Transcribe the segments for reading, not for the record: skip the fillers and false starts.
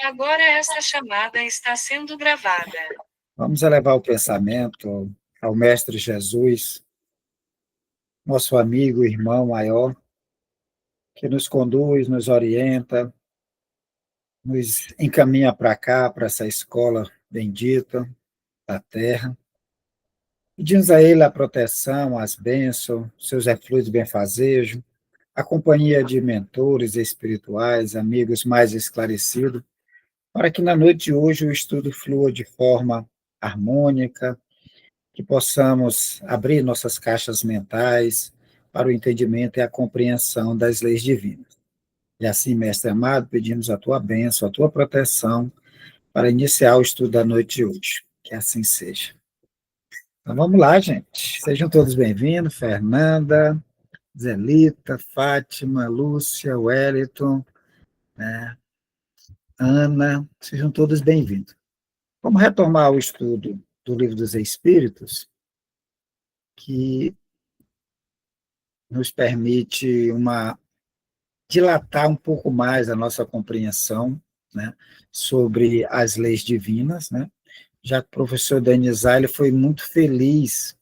Agora esta chamada está sendo gravada. Vamos elevar o pensamento ao Mestre Jesus, nosso amigo, irmão maior, que nos conduz, nos orienta, nos encaminha para cá, para essa escola bendita da terra. Pedimos a Ele a proteção, as bênçãos, seus efluidos benfazejos, a companhia de mentores espirituais, amigos mais esclarecidos, para que na noite de hoje o estudo flua de forma harmônica, que possamos abrir nossas caixas mentais para o entendimento e a compreensão das leis divinas. E assim, mestre amado, pedimos a tua bênção, a tua proteção para iniciar o estudo da noite de hoje. Que assim seja. Então vamos lá, gente. Sejam todos bem-vindos. Fernanda, Zelita, Fátima, Lúcia, Wellington, Ana, sejam todos bem-vindos. Vamos retomar o estudo do Livro dos Espíritos, que nos permite dilatar um pouco mais a nossa compreensão, né, sobre as leis divinas, né, já que o professor Danizar ele foi muito feliz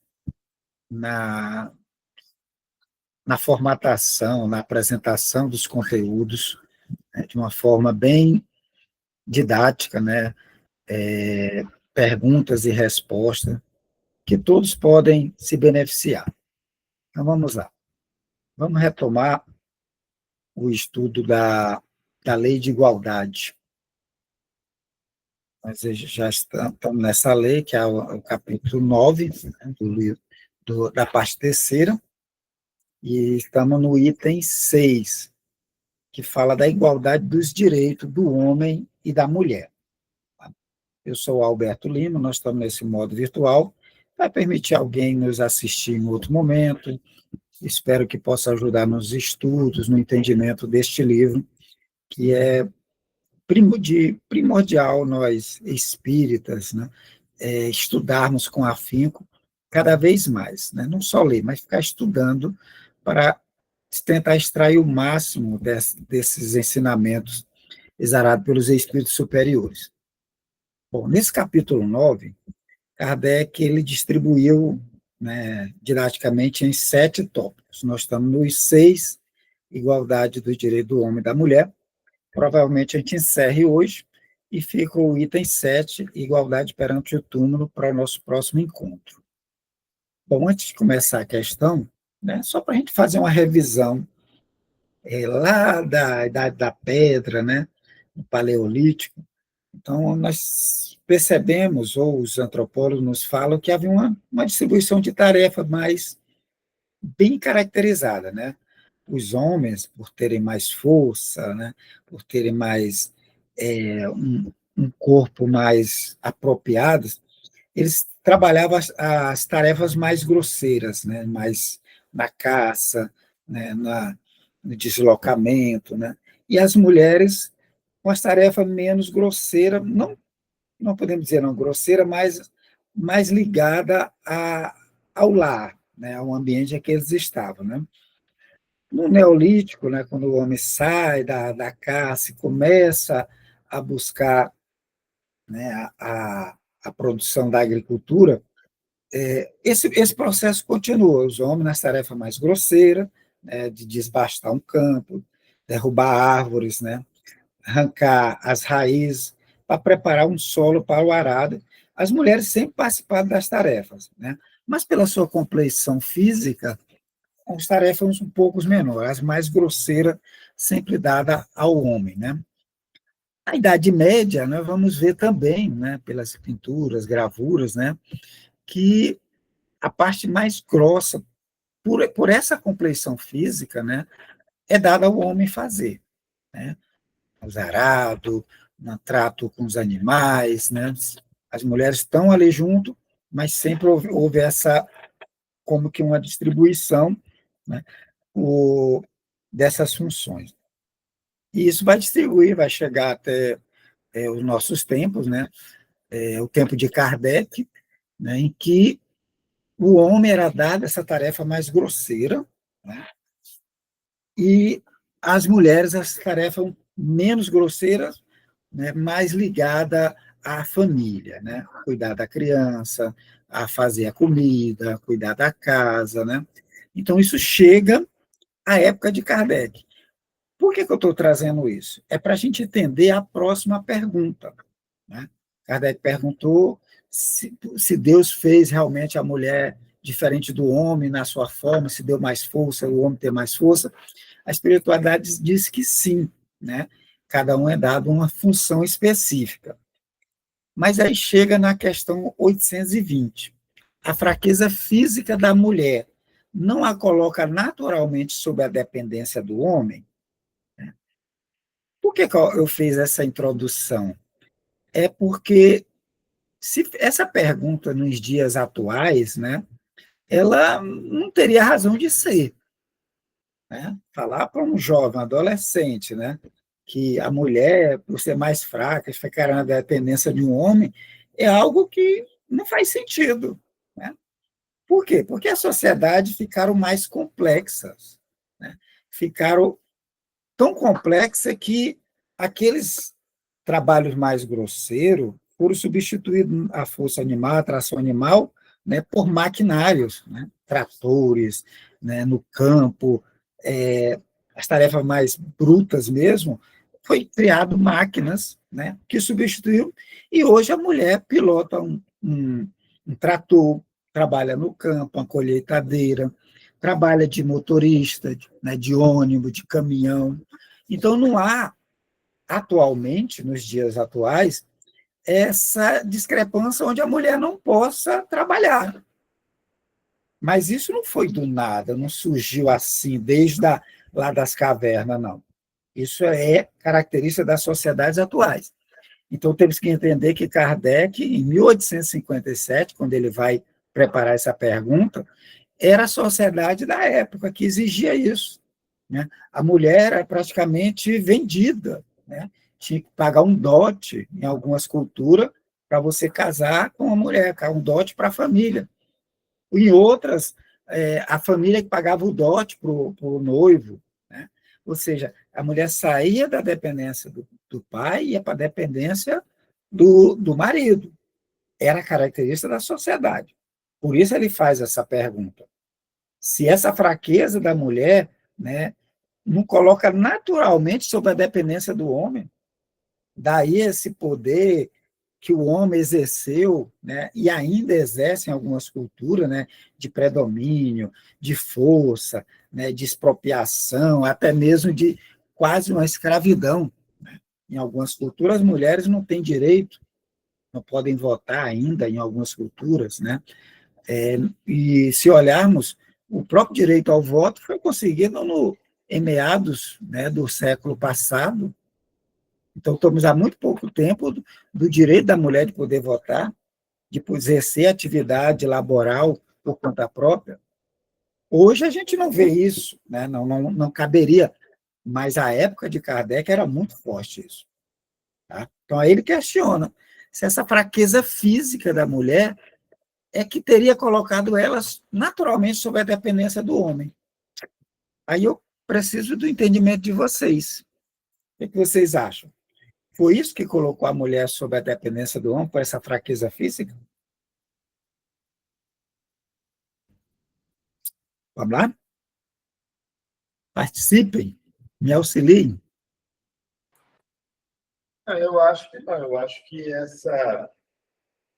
na formatação, na apresentação dos conteúdos, né, de uma forma bem didática, né, perguntas e respostas, que todos podem se beneficiar. Então, vamos lá. Vamos retomar o estudo da lei de igualdade. Nós já estamos nessa lei, que é o capítulo 9, né, da parte terceira, e estamos no item 6, que fala da igualdade dos direitos do homem e da mulher. Eu sou o Alberto Lima, nós estamos nesse modo virtual, vai permitir alguém nos assistir em outro momento, espero que possa ajudar nos estudos, no entendimento deste livro, que é primordial nós espíritas, né, estudarmos com afinco cada vez mais, né, não só ler, mas ficar estudando para tentar extrair o máximo desses ensinamentos exarados pelos espíritos superiores. Bom, nesse capítulo 9, Kardec ele distribuiu, né, didaticamente em 7 tópicos. Nós estamos nos 6, igualdade do direito do homem e da mulher. Provavelmente a gente encerre hoje e fica o item 7, igualdade perante o túmulo, para o nosso próximo encontro. Bom, antes de começar a questão, né, só para a gente fazer uma revisão lá da Idade da Pedra, né, do Paleolítico. Então, nós percebemos, ou os antropólogos nos falam, que havia uma distribuição de tarefa mais bem caracterizada, né? Os homens, por terem mais força, né, por terem mais um corpo mais apropriado, eles trabalhavam as tarefas mais grosseiras, né, mais na caça, né, no deslocamento, né, e as mulheres com as tarefas menos grosseiras, não podemos dizer não grosseira, mas mais ligada ao lar, né, ao ambiente em que eles estavam, né. No Neolítico, né, quando o homem sai da caça e começa a buscar, né, a produção da agricultura, esse processo continua. Os homens nas tarefas mais grosseiras, né, de desbastar um campo, derrubar árvores, né, arrancar as raízes para preparar um solo para o arado. As mulheres sempre participaram das tarefas, né, mas pela sua compleição física, as tarefas um pouco menores, as mais grosseiras, sempre dada ao homem, né? A Idade Média, nós vamos ver também, né, pelas pinturas, gravuras, né, que a parte mais grossa, por essa compleição física, né, é dada ao homem fazer, né? Os arados, no trato com os animais, né? As mulheres estão ali junto, mas sempre houve essa, como que uma distribuição, né, dessas funções. E isso vai distribuir, vai chegar até os nossos tempos, né? O tempo de Kardec, né, em que o homem era dado essa tarefa mais grosseira, né, e as mulheres essa tarefa menos grosseira, né, mais ligada à família, né? Cuidar da criança, a fazer a comida, cuidar da casa, né? Então, isso chega à época de Kardec. Por que eu estou trazendo isso? É para a gente entender a próxima pergunta, né? Kardec perguntou se Deus fez realmente a mulher diferente do homem na sua forma, se deu mais força, o homem ter mais força. A espiritualidade diz que sim, né? Cada um é dado uma função específica. Mas aí chega na questão 820. A fraqueza física da mulher não a coloca naturalmente sob a dependência do homem? Por que eu fiz essa introdução? É porque se essa pergunta nos dias atuais, né, ela não teria razão de ser, né? Falar para um jovem, adolescente, né, que a mulher, por ser mais fraca, ficar na dependência de um homem, é algo que não faz sentido, né? Por quê? Porque as sociedades ficaram mais complexas, né? Ficaram tão complexas que aqueles trabalhos mais grosseiros foram substituídos a força animal, a tração animal, né, por maquinários, né, tratores, né, no campo, as tarefas mais brutas mesmo, foi criado máquinas, né, que substituíram, e hoje a mulher pilota um trator, trabalha no campo, uma colheitadeira, trabalha de motorista, né, de ônibus, de caminhão. Então, não há atualmente, nos dias atuais, essa discrepância onde a mulher não possa trabalhar. Mas isso não foi do nada, não surgiu assim, desde lá das cavernas, não. Isso é característica das sociedades atuais. Então, temos que entender que Kardec, em 1857, quando ele vai preparar essa pergunta, era a sociedade da época que exigia isso, né? A mulher era praticamente vendida, né? Tinha que pagar um dote em algumas culturas para você casar com uma mulher, um dote para a família. Em outras, a família que pagava o dote para o noivo, né? Ou seja, a mulher saía da dependência do pai e ia para a dependência do marido. Era característica da sociedade. Por isso ele faz essa pergunta. Se essa fraqueza da mulher, né, não coloca naturalmente sob a dependência do homem, daí esse poder que o homem exerceu, né, e ainda exerce em algumas culturas, né, de predomínio, de força, né, de expropriação, até mesmo de quase uma escravidão. Né? Em algumas culturas, as mulheres não têm direito, não podem votar ainda em algumas culturas, né? E se olharmos, o próprio direito ao voto foi conseguido em meados, né, do século passado. Então, estamos há muito pouco tempo do direito da mulher de poder votar, de exercer atividade laboral por conta própria. Hoje a gente não vê isso, né? Não caberia, mas a época de Kardec era muito forte isso. Tá? Então, aí ele questiona se essa fraqueza física da mulher é que teria colocado elas naturalmente sob a dependência do homem. Aí eu preciso do entendimento de vocês. O que vocês acham? Foi isso que colocou a mulher sob a dependência do homem, por essa fraqueza física? Vamos lá? Participem, me auxiliem. Eu acho que não. Eu acho que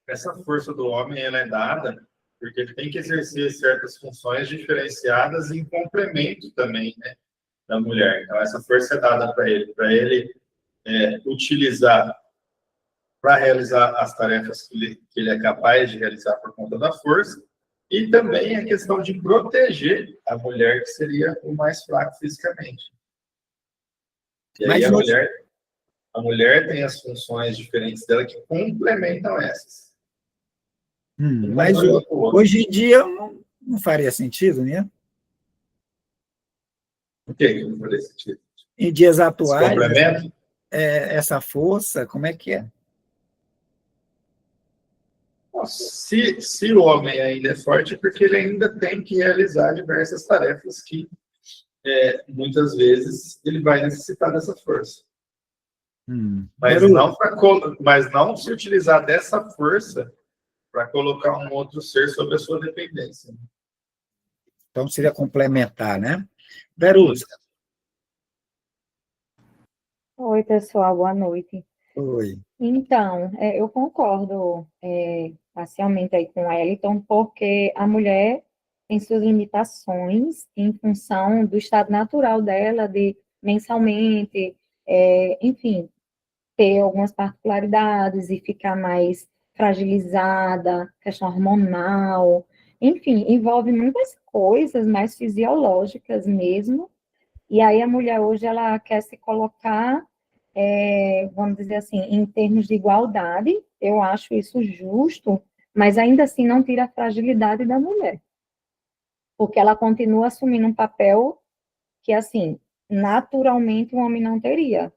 essa força do homem ela é dada porque ele tem que exercer certas funções diferenciadas em complemento também, né, da mulher. Então, essa força é dada para ele utilizar para realizar as tarefas que ele é capaz de realizar por conta da força, e também a questão de proteger a mulher, que seria o mais fraco fisicamente. E aí Mas a mulher tem as funções diferentes dela que complementam essas. mas hoje em dia não faria sentido, né? O que não faria sentido? Em dias Esse atuais, complemento? essa força, como é que é? Se o homem ainda é forte, é porque ele ainda tem que realizar diversas tarefas que, muitas vezes, ele vai necessitar dessa força. Mas Beru, não, mas não se utilizar dessa força para colocar um outro ser sob a sua dependência. então seria complementar, né? Beru, Isso. Oi, pessoal, boa noite. oi. Então, eu concordo parcialmente aí com o Wellington, porque a mulher tem suas limitações em função do estado natural dela, de mensalmente, enfim, ter algumas particularidades e ficar mais fragilizada, questão hormonal, enfim, envolve muitas coisas mais fisiológicas mesmo. E aí a mulher hoje ela quer se colocar, vamos dizer assim, em termos de igualdade. Eu acho isso justo, mas ainda assim não tira a fragilidade da mulher, porque ela continua assumindo um papel que, assim, naturalmente o homem não teria.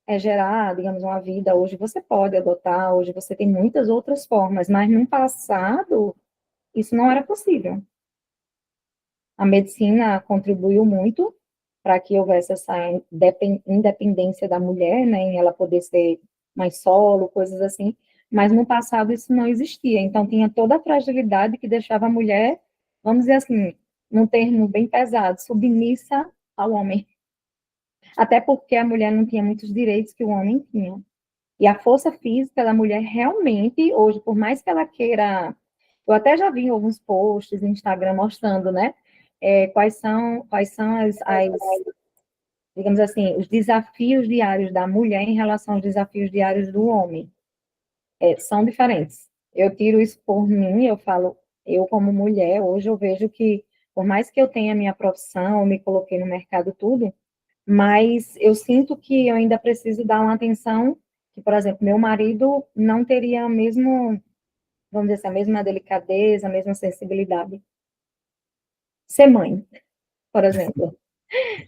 É gerar, digamos, uma vida. Hoje você pode adotar, hoje você tem muitas outras formas, mas no passado isso não era possível. A medicina contribuiu muito para que houvesse essa independência da mulher, né, em ela poder ser mãe solo, coisas assim, mas no passado isso não existia, então tinha toda a fragilidade que deixava a mulher, vamos dizer assim, num termo bem pesado, submissa ao homem, até porque a mulher não tinha muitos direitos que o homem tinha, e a força física da mulher realmente, hoje, por mais que ela queira, eu até já vi alguns posts no Instagram mostrando, né, quais são digamos assim, os desafios diários da mulher em relação aos desafios diários do homem. São diferentes. Eu tiro isso por mim, eu falo, eu como mulher, hoje eu vejo que, por mais que eu tenha minha profissão, eu me coloquei no mercado tudo, mas eu sinto que eu ainda preciso dar uma atenção que, por exemplo, meu marido não teria a mesma, vamos dizer assim, a mesma delicadeza, a mesma sensibilidade. Ser mãe, por exemplo.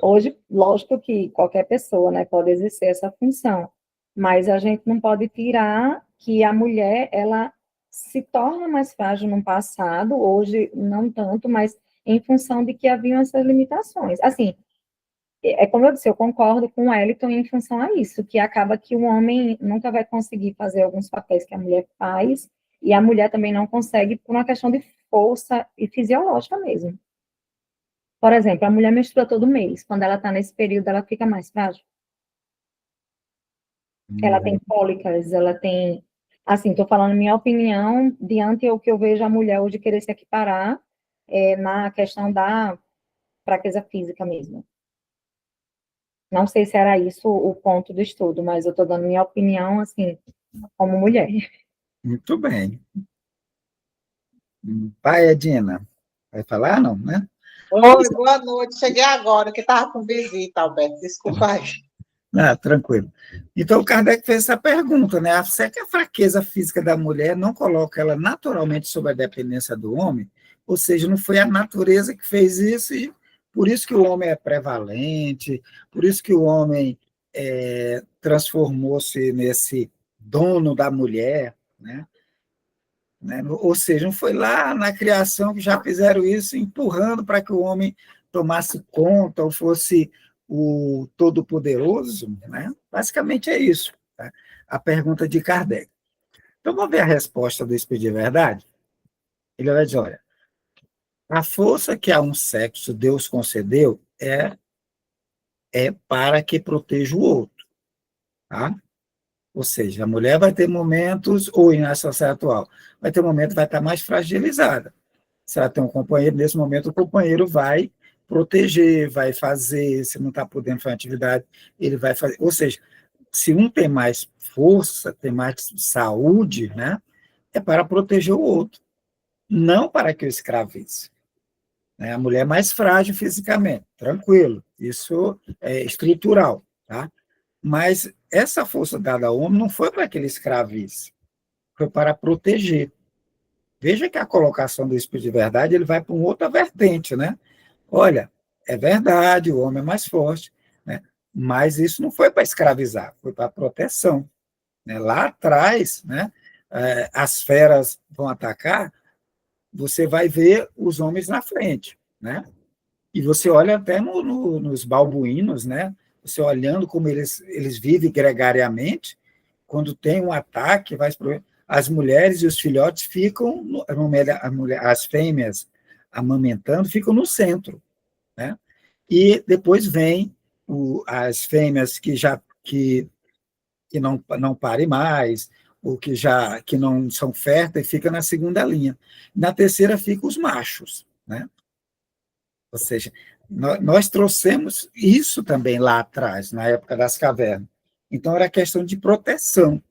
Hoje, lógico que qualquer pessoa, né, pode exercer essa função, mas a gente não pode tirar que a mulher, ela se torna mais frágil no passado, hoje não tanto, mas em função de que haviam essas limitações. Assim, como eu disse, eu concordo com o Wellington em função a isso, que acaba que o homem nunca vai conseguir fazer alguns papéis que a mulher faz, e a mulher também não consegue por uma questão de força e fisiológica mesmo. Por exemplo, a mulher menstrua todo mês. Quando ela está nesse período, ela fica mais frágil. Ela tem cólicas, ela tem... Assim, estou falando minha opinião diante do que eu vejo a mulher hoje querer se equiparar na questão da fraqueza física mesmo. Não sei se era isso o ponto do estudo, mas eu estou dando minha opinião, assim, como mulher. Muito bem. Pai, Edina, vai falar, não, né? Oi, boa noite. Cheguei agora, que estava com visita, Alberto. Desculpa aí. Ah, tranquilo. Então, o Kardec fez essa pergunta, né? Será que a fraqueza física da mulher não coloca ela naturalmente sob a dependência do homem? Ou seja, não foi a natureza que fez isso, e por isso que o homem é prevalente, por isso que o homem transformou-se nesse dono da mulher, né? Ou seja, não foi lá na criação que já fizeram isso, empurrando para que o homem tomasse conta ou fosse o todo-poderoso, né? Basicamente é isso, tá? A pergunta de Kardec. Então, vamos ver a resposta do Espírito de Verdade? Ele vai dizer, olha, a força que a um sexo Deus concedeu é para que proteja o outro, tá? Ou seja, a mulher vai ter momentos, ou na sociedade atual, vai ter momentos que vai estar mais fragilizada. Se ela tem um companheiro, nesse momento o companheiro vai proteger, vai fazer, se não está podendo fazer atividade, ele vai fazer. Ou seja, se um tem mais força, tem mais saúde, né, é para proteger o outro, não para que o escravize. Né? A mulher é mais frágil fisicamente, tranquilo, isso é estrutural, tá? Mas essa força dada ao homem não foi para que ele escravize, foi para proteger. Veja que a colocação do Espírito de Verdade, ele vai para uma outra vertente, né? Olha, é verdade, o homem é mais forte, né? Mas isso não foi para escravizar, foi para proteção. Né? Lá atrás, né, as feras vão atacar, você vai ver os homens na frente, né? E você olha até nos balbuínos, né? você olhando como eles vivem gregariamente, quando tem um ataque, as mulheres e os filhotes ficam, as fêmeas amamentando, ficam no centro, né? E depois vem as fêmeas que não parem mais, ou que não são férteis, fica na segunda linha. Na terceira ficam os machos, né? Ou seja, nós trouxemos isso também lá atrás, na época das cavernas. Então, era questão de proteção,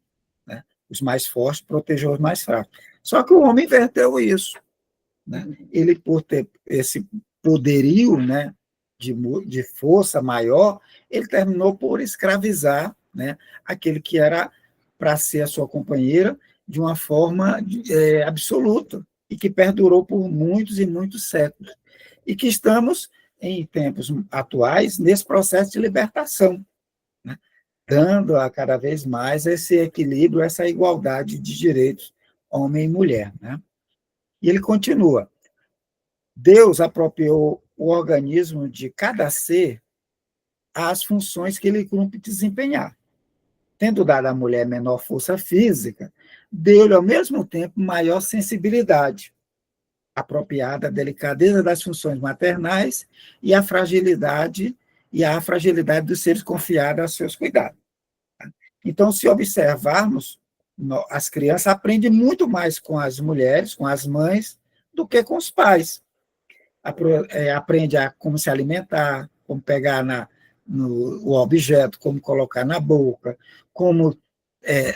né? Os mais fortes proteger os mais fracos. Só que o homem inverteu isso, né? Ele, por ter esse poderio, né, de força maior, ele terminou por escravizar, né, aquele que era para ser a sua companheira de uma forma absoluta e que perdurou por muitos e muitos séculos. E que estamos, em tempos atuais, nesse processo de libertação, né, dando a cada vez mais esse equilíbrio, essa igualdade de direitos homem e mulher, né? E ele continua: Deus apropriou o organismo de cada ser às funções que ele cumpre desempenhar. Tendo dado à mulher menor força física, deu-lhe, ao mesmo tempo, maior sensibilidade, apropriada à delicadeza das funções maternais e à fragilidade dos seres confiados aos seus cuidados. Então, se observarmos, as crianças aprendem muito mais com as mulheres, com as mães, do que com os pais. Aprende a como se alimentar, como pegar o objeto, como colocar na boca, como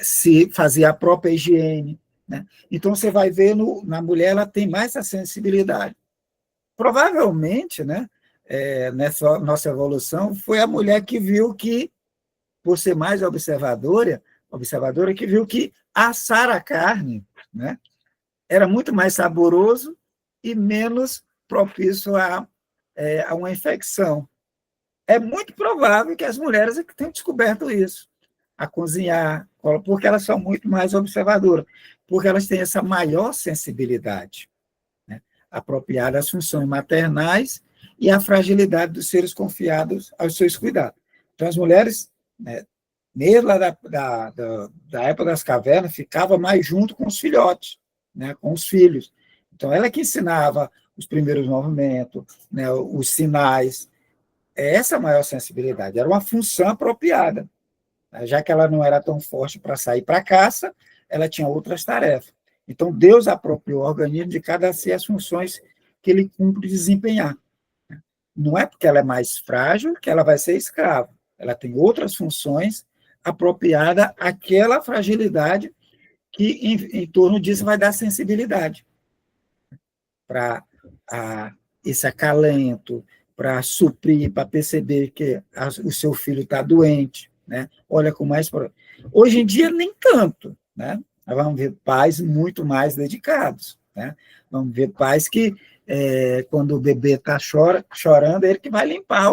se fazer a própria higiene, né? Então, você vai ver na mulher, ela tem mais essa sensibilidade. Provavelmente, né, nessa nossa evolução, foi a mulher que viu que, por ser mais observadora que viu que assar a carne, né, era muito mais saboroso e menos propício a uma infecção. É muito provável que as mulheres tenham descoberto isso, a cozinhar, porque elas são muito mais observadoras, porque elas têm essa maior sensibilidade, né, apropriada às funções maternais e à fragilidade dos seres confiados aos seus cuidados. Então, as mulheres, né, mesmo lá da época das cavernas, ficava mais junto com os filhotes, né, com os filhos. Então, ela que ensinava os primeiros movimentos, né, os sinais. Essa é a maior sensibilidade. Era uma função apropriada. Já que ela não era tão forte para sair para a caça, ela tinha outras tarefas. Então, Deus apropriou o organismo de cada ser as funções que ele cumpre desempenhar. Não é porque ela é mais frágil que ela vai ser escrava. Ela tem outras funções apropriadas àquela fragilidade que, em torno disso, vai dar sensibilidade para esse acalento, para suprir, para perceber que o seu filho está doente, né? Olha com mais... Hoje em dia, nem tanto, né? Nós vamos ver pais muito mais dedicados, né? Vamos ver pais que, quando o bebê está chorando, é ele que vai limpar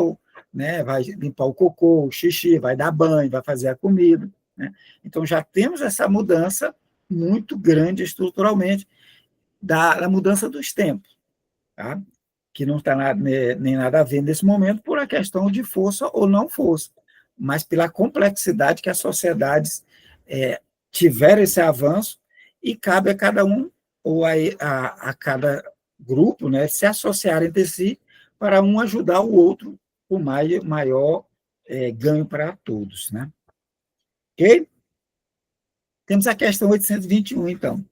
né? Vai limpar o cocô, o xixi, vai dar banho, vai fazer a comida, né? Então, já temos essa mudança muito grande estruturalmente da mudança dos tempos, tá? Que não está nem nada a ver nesse momento por a questão de força ou não força, mas pela complexidade que as sociedades tiveram esse avanço e cabe a cada um ou a cada grupo, né, se associar entre si para um ajudar o outro com maior ganho para todos, né? Ok? Temos a questão 821, então.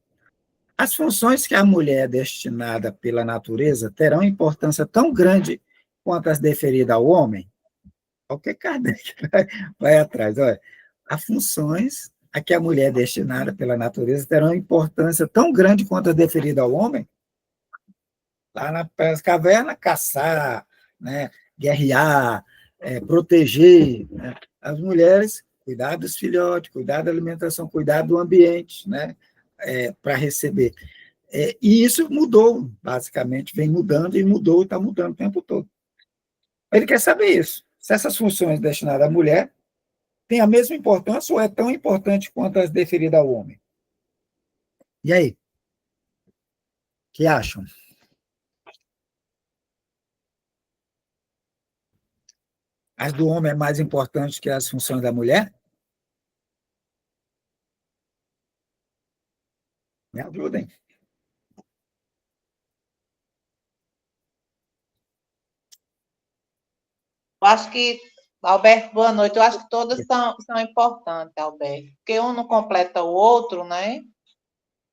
As funções que a mulher é destinada pela natureza terão importância tão grande quanto as deferidas ao homem? O que Kardec vai atrás. Olha, as funções a que a mulher é destinada pela natureza terão importância tão grande quanto as deferidas ao homem? Lá nas cavernas, caçar, né, guerrear, proteger, né? As mulheres, cuidar dos filhotes, cuidar da alimentação, cuidar do ambiente, né, para receber. E isso mudou, basicamente, vem mudando e mudou e está mudando o tempo todo. Ele quer saber isso. Se essas funções destinadas à mulher têm a mesma importância ou é tão importante quanto as deferidas ao homem. E aí? O que acham? As do homem é mais importante que as funções da mulher? Me ajudem. Eu acho que, Alberto, boa noite. Eu acho que todas são importantes, Alberto, porque um não completa o outro, né?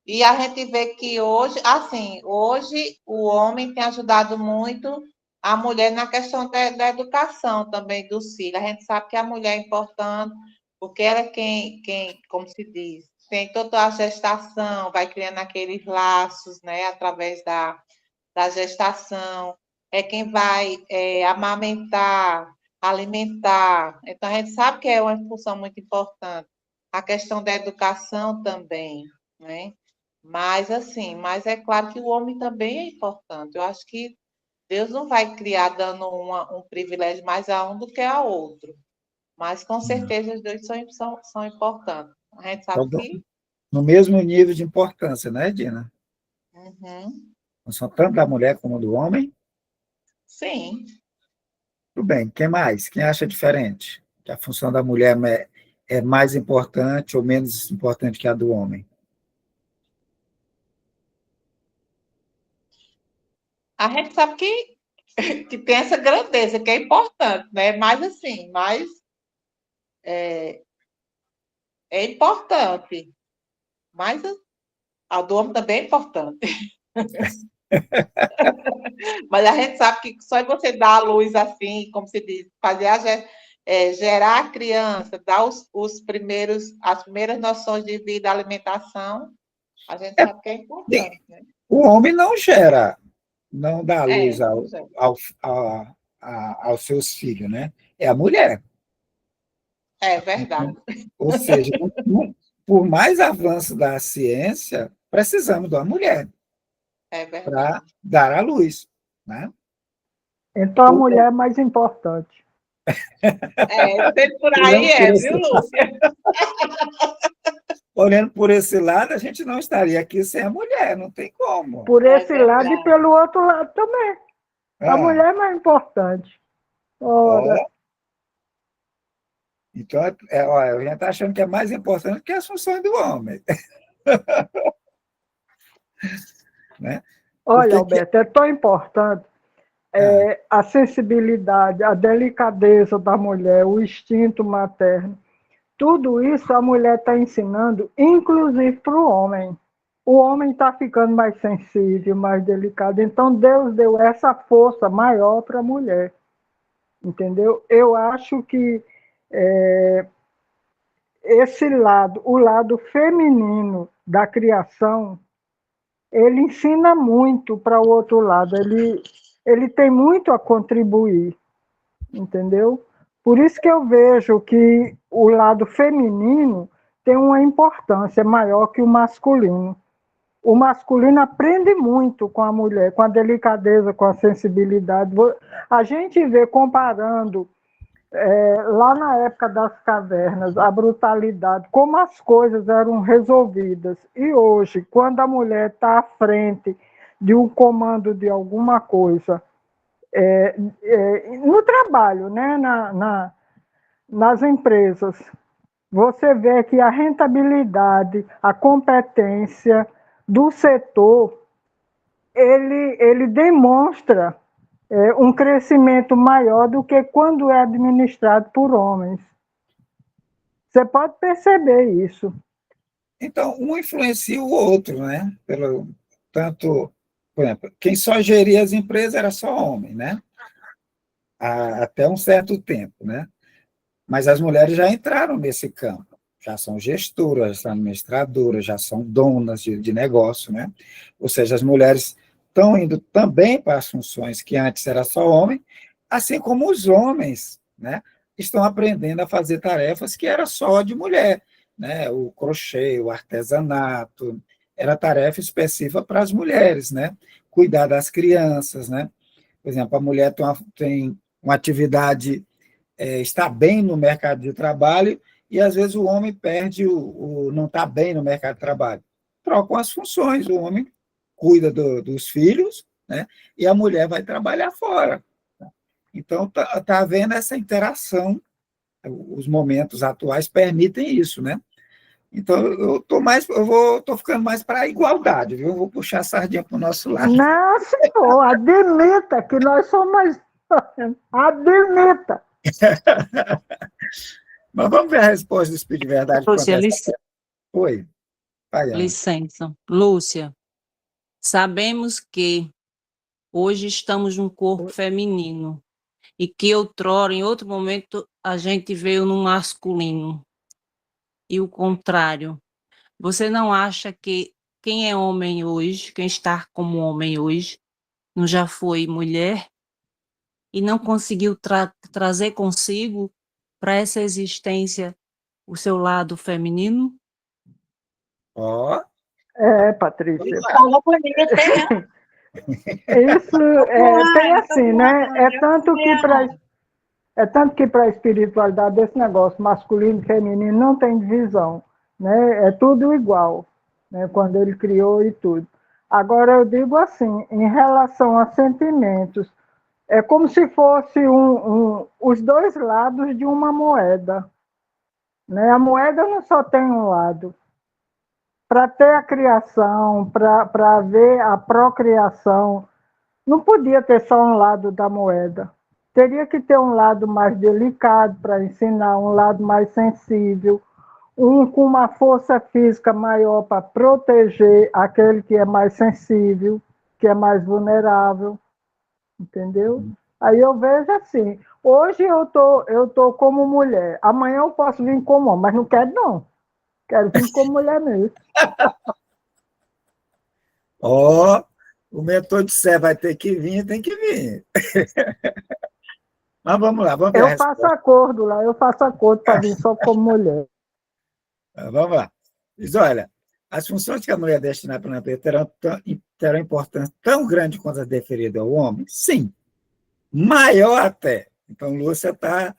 E a gente vê que hoje, assim, hoje o homem tem ajudado muito a mulher na questão da educação também dos filhos. A gente sabe que a mulher é importante, porque ela é quem, como se diz, tem toda a gestação, vai criando aqueles laços, né, através da gestação, é quem vai amamentar, alimentar. Então, a gente sabe que é uma função muito importante. A questão da educação também, né? Mas, assim, mas é claro que o homem também é importante. Eu acho que Deus não vai criar dando um privilégio mais a um do que a outro. Mas, com certeza, os dois são importantes. A gente sabe Então, que... no mesmo nível de importância, né, Dina? Uhum, Não são tanto da mulher como do homem? sim. Tudo bem. Quem mais? Quem acha diferente? Que a função da mulher é mais importante ou menos importante que a do homem? A gente sabe que tem essa grandeza, que é importante, né? Mas, assim, é importante. Mas a do homem também é importante. Mas a gente sabe que só você dar a luz assim, como se diz, fazer gerar a criança, dar as primeiras noções de vida, alimentação, a gente É, sabe que é importante, né? o homem não gera, não dá luz Não sei. aos seus filhos, né? É a mulher. É verdade, Ou seja, por mais avanço da ciência, precisamos da mulher é para verdade. dar à luz, né? Então a mulher é mais importante. Sempre por Olhando aí por viu, esse, Lúcia? olhando por esse lado, a gente não estaria aqui sem a mulher, não tem como. Por É esse lado e verdade. pelo outro lado também. A Ah, mulher é mais importante. Ora, ó, então, ó, a gente está achando que é mais importante que as funções do homem, né? olha, Porque que, Alberto, é tão importante ah, a sensibilidade, a delicadeza da mulher, o instinto materno. Tudo isso a mulher está ensinando, inclusive para o homem. O homem está ficando mais sensível, mais delicado. Então, Deus deu essa força maior para a mulher. Entendeu? Eu acho que esse lado, o lado feminino da criação, ele ensina muito para o outro lado. Ele tem muito a contribuir, entendeu? Por isso que eu vejo que o lado feminino tem uma importância maior que o masculino. O masculino aprende muito com a mulher, com a delicadeza, com a sensibilidade. A gente vê comparando lá na época das cavernas, a brutalidade, como as coisas eram resolvidas. E hoje, quando a mulher está à frente de um comando de alguma coisa, no trabalho, né, nas empresas, você vê que a rentabilidade, a competência do setor, ele demonstra um crescimento maior do que quando é administrado por homens. Você pode perceber isso. então, um influencia o outro, né? Tanto, por exemplo, quem só geria as empresas era só homem, né? Até um certo tempo, né? Mas as mulheres já entraram nesse campo, já são gestoras, já são administradoras, já são donas de negócio, né? Ou seja, as mulheres estão indo também para as funções que antes era só homem, assim como os homens, né? Estão aprendendo a fazer tarefas que era só de mulher, né? O crochê, o artesanato, era tarefa específica para as mulheres, né? Cuidar das crianças, né? Por exemplo, a mulher tem uma atividade está bem no mercado de trabalho e, às vezes, o homem perde, não está bem no mercado de trabalho. Trocam as funções, o homem cuida dos filhos, né, e a mulher vai trabalhar fora. Então, tá havendo essa interação, os momentos atuais permitem isso, né? Então, tô ficando mais para a igualdade, viu? Eu vou puxar a sardinha para o nosso lado. Não, senhor, admita que nós somos. Admita. Mas vamos ver a resposta do Espírito de Verdade. Lúcia, Oi, Paiana. licença. Lúcia, sabemos que hoje estamos num corpo feminino e que outrora, em outro momento, a gente veio no masculino. E o contrário. Você não acha que quem é homem hoje, quem está como homem hoje, não já foi mulher e não conseguiu trazer consigo para essa existência o seu lado feminino? Ó, Patrícia. Falou bonito, hein? Isso tem assim, né? É tanto que para a espiritualidade esse negócio masculino e feminino não tem divisão, né? É tudo igual, né? Quando ele criou e tudo. Agora eu digo assim, em relação a sentimentos, é como se fosse os dois lados de uma moeda, né? A moeda não só tem um lado. Para ter a criação, para haver a procriação, não podia ter só um lado da moeda. Teria que ter um lado mais delicado para ensinar, um lado mais sensível, um com uma força física maior para proteger aquele que é mais sensível, que é mais vulnerável, entendeu? Aí eu vejo assim, hoje eu tô como mulher, amanhã eu posso vir como homem, mas não quero não, quero vir como mulher mesmo. ó, o mentor de Sé vai ter que vir, tem que vir. Mas vamos lá, vamos ver a Eu faço acordo lá, para vir só como mulher. Vamos lá. Diz, olha, as funções que a mulher é destinada para o planeta terão importância tão grande quanto as deferidas ao homem? Sim, maior até. Então, Lúcia está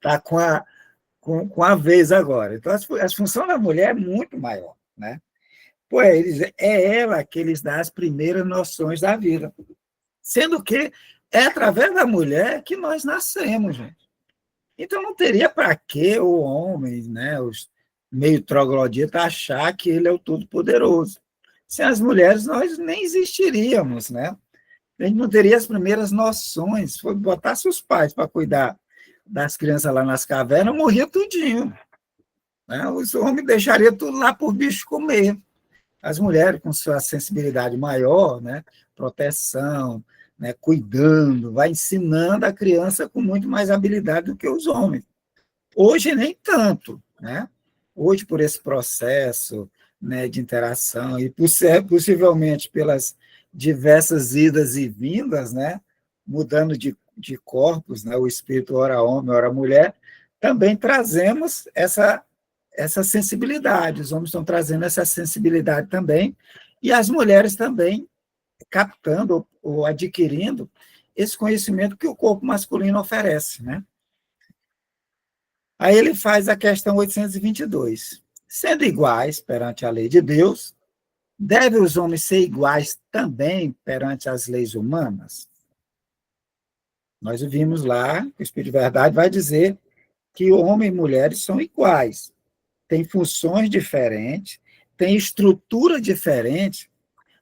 tá com a vez agora. Então, as funções da mulher é muito maior, né? Pois é ela que lhes dá as primeiras noções da vida. Sendo que é através da mulher que nós nascemos, gente. Então, não teria para que o homem, né, os meio trogloditas, achar que ele é o Todo-Poderoso. Sem as mulheres, nós nem existiríamos, né? A gente não teria as primeiras noções. Se botasse os pais para cuidar das crianças lá nas cavernas, morria tudinho. Né? Os homens deixariam tudo lá por bicho comer. As mulheres, com sua sensibilidade maior, né, proteção, né, cuidando, vai ensinando a criança com muito mais habilidade do que os homens. Hoje, nem tanto. Né? Hoje, por esse processo, né, de interação, e possivelmente pelas diversas idas e vindas, né, mudando de corpos, né, o espírito ora homem, ora mulher, também trazemos essa sensibilidade. Os homens estão trazendo essa sensibilidade também, e as mulheres também captando ou adquirindo esse conhecimento que o corpo masculino oferece, né? Aí ele faz a questão 822. Sendo iguais perante a lei de Deus, devem os homens ser iguais também perante as leis humanas? Nós vimos lá, o Espírito de Verdade vai dizer que homem e mulheres são iguais, têm funções diferentes, têm estrutura diferente,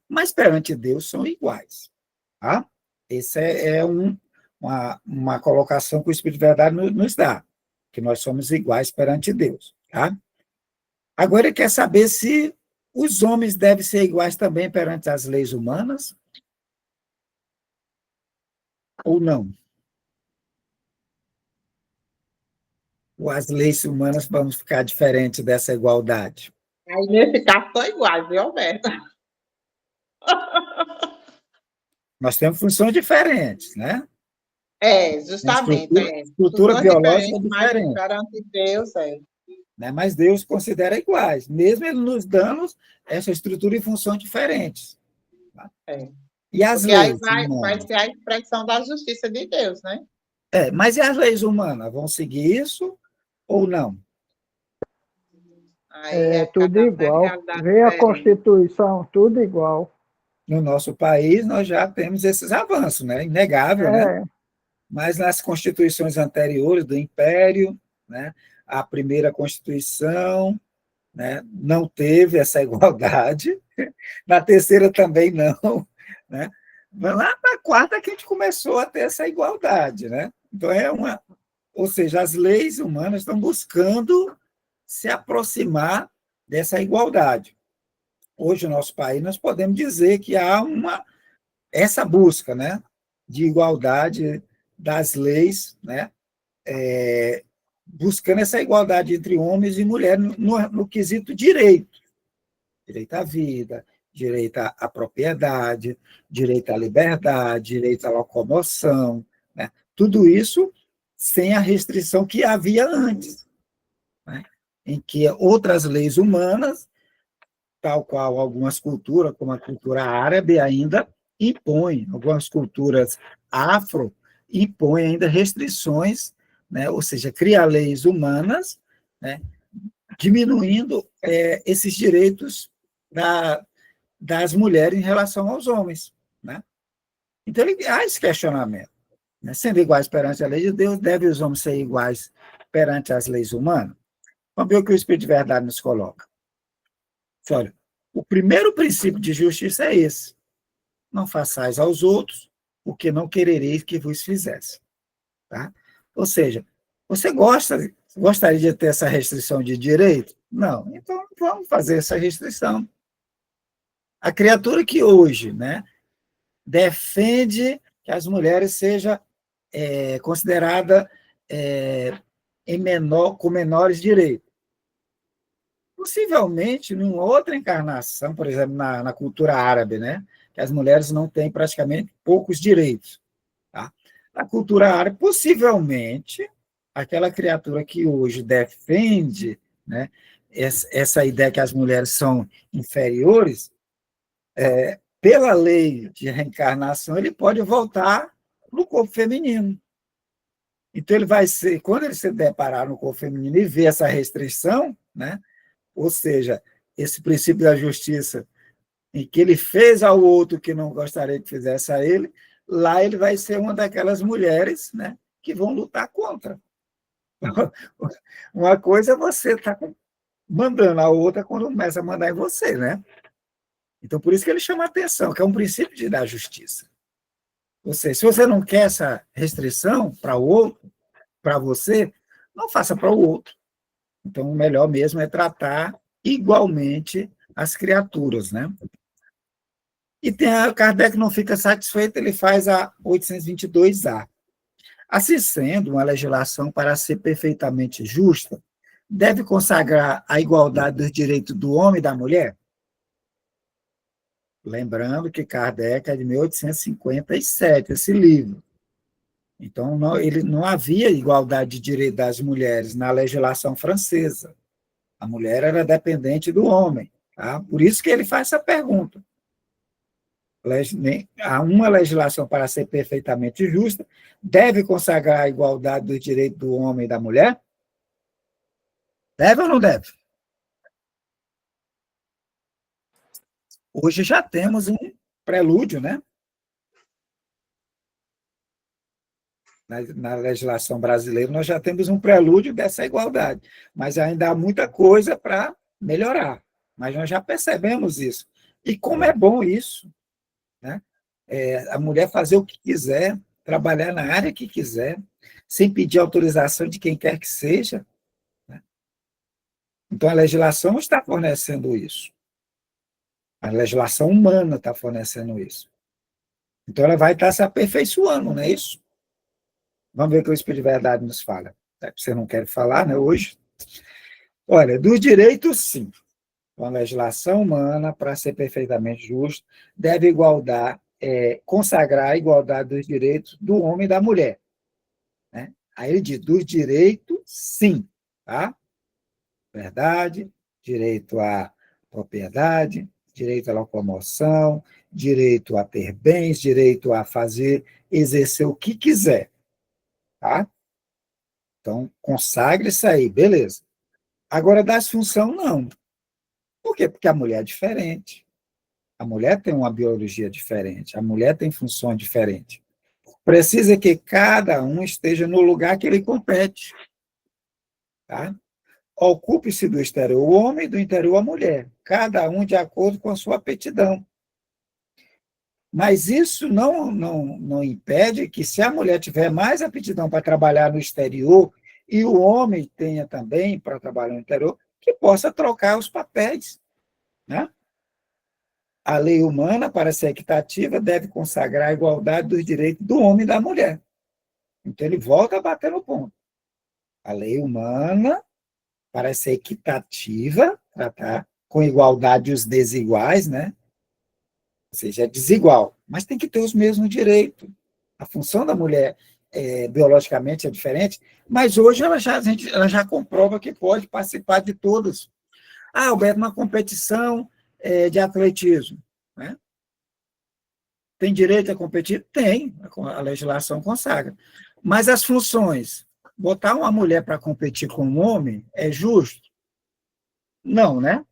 mas perante Deus são iguais. Tá? Essa é uma colocação que o Espírito de Verdade nos dá, que nós somos iguais perante Deus. Tá? Agora ele quer saber se os homens devem ser iguais também perante as leis humanas ou não. Ou as leis humanas vão ficar diferentes dessa igualdade? Aí, nesse caso, são iguais, viu, Alberto? Nós temos funções diferentes, né? Justamente. Estrutura Funções biológica diferentes, diferente. mas perante Deus, Né? Mas Deus considera iguais, mesmo ele nos dando essa estrutura e funções diferentes. Tá? E as porque leis aí vai humanas? ser a expressão da justiça de Deus, né? Mas e as leis humanas? Vão seguir isso ou não? Aí Tudo cada igual. realidade Vê a diferente. Constituição, tudo igual. No nosso país, nós já temos esses avanços, né? Inegável, né? mas nas constituições anteriores do Império, né, a primeira Constituição, né, não teve essa igualdade, na terceira também não, né? Mas lá na quarta que a gente começou a ter essa igualdade, né? Então ou seja, as leis humanas estão buscando se aproximar dessa igualdade. Hoje, no nosso país, nós podemos dizer que há essa busca, né, de igualdade das leis, né, buscando essa igualdade entre homens e mulheres no quesito direito. Direito à vida, direito à propriedade, direito à liberdade, direito à locomoção, né? Tudo isso sem a restrição que havia antes, né? Em que outras leis humanas, tal qual algumas culturas, como a cultura árabe, ainda impõem, algumas culturas afro impõem ainda restrições, né? Ou seja, cria leis humanas, né? Diminuindo esses direitos das mulheres em relação aos homens, né? Então, há esse questionamento, né? Sendo iguais perante a lei de Deus, devem os homens ser iguais perante as leis humanas? Vamos ver o que o Espírito de Verdade nos coloca. Olha, o primeiro princípio de justiça é esse: não façais aos outros o que não querereis que vos fizesse. Tá? Ou seja, você gostaria de ter essa restrição de direito? Não, então vamos fazer essa restrição. A criatura que hoje, né, defende que as mulheres sejam consideradas com menores direitos. Possivelmente, em outra encarnação, por exemplo, na cultura árabe, né, que as mulheres não têm praticamente poucos direitos. Tá? Na cultura árabe, possivelmente, aquela criatura que hoje defende, né, essa ideia que as mulheres são inferiores, pela lei de reencarnação, ele pode voltar no corpo feminino. Então, quando ele se deparar no corpo feminino e ver essa restrição, né, ou seja, esse princípio da justiça, em que ele fez ao outro que não gostaria que fizesse a ele, lá ele vai ser uma daquelas mulheres, né, que vão lutar contra. Uma coisa é você estar mandando, a outra quando começa a mandar em você, né? Então, por isso que ele chama a atenção, que é um princípio da justiça. Ou seja, se você não quer essa restrição para o outro, para você, não faça para o outro. Então, o melhor mesmo é tratar igualmente as criaturas, né? E Kardec não fica satisfeito, ele faz a 822A. Assim sendo, uma legislação, para ser perfeitamente justa, deve consagrar a igualdade dos direitos do homem e da mulher? Lembrando que Kardec é de 1857, esse livro. Então, não havia igualdade de direito das mulheres na legislação francesa. A mulher era dependente do homem. Tá? Por isso que ele faz essa pergunta. Há uma legislação, para ser perfeitamente justa, deve consagrar a igualdade dos direitos do homem e da mulher? Deve ou não deve? Hoje já temos um prelúdio, né? Na legislação brasileira, nós já temos um prelúdio dessa igualdade, mas ainda há muita coisa para melhorar, mas nós já percebemos isso. E como é bom isso, né? A mulher fazer o que quiser, trabalhar na área que quiser, sem pedir autorização de quem quer que seja, né? Então, a legislação está fornecendo isso. A legislação humana está fornecendo isso. Então, ela vai estar se aperfeiçoando, não é isso? Vamos ver o que o Espírito de Verdade nos fala. Você não quer falar, né, hoje? Olha, dos direitos, sim. A legislação humana, para ser perfeitamente justo, deve consagrar a igualdade dos direitos do homem e da mulher. Né? Aí ele diz, dos direitos, sim. Tá? Verdade, direito à propriedade, direito à locomoção, direito a ter bens, direito a exercer o que quiser. Tá? Então, consagre isso aí, beleza. Agora, das funções, não. Por quê? Porque a mulher é diferente. A mulher tem uma biologia diferente. A mulher tem funções diferentes. Precisa que cada um esteja no lugar que ele compete. Tá? Ocupe-se do exterior o homem e do interior a mulher, cada um de acordo com a sua aptidão. Mas isso não impede que, se a mulher tiver mais aptidão para trabalhar no exterior e o homem tenha também para trabalhar no interior, que possa trocar os papéis. Né? A lei humana, para ser equitativa, deve consagrar a igualdade dos direitos do homem e da mulher. Então, ele volta a bater no ponto. A lei humana, para ser equitativa, tratar com igualdade os desiguais, né? Ou seja, é desigual, mas tem que ter os mesmos direitos. A função da mulher biologicamente é diferente, mas hoje ela já comprova que pode participar de todas. Ah, Alberto, uma competição de atletismo, né? Tem direito a competir? Tem, a legislação consagra. Mas as funções, botar uma mulher para competir com um homem é justo? Não, né?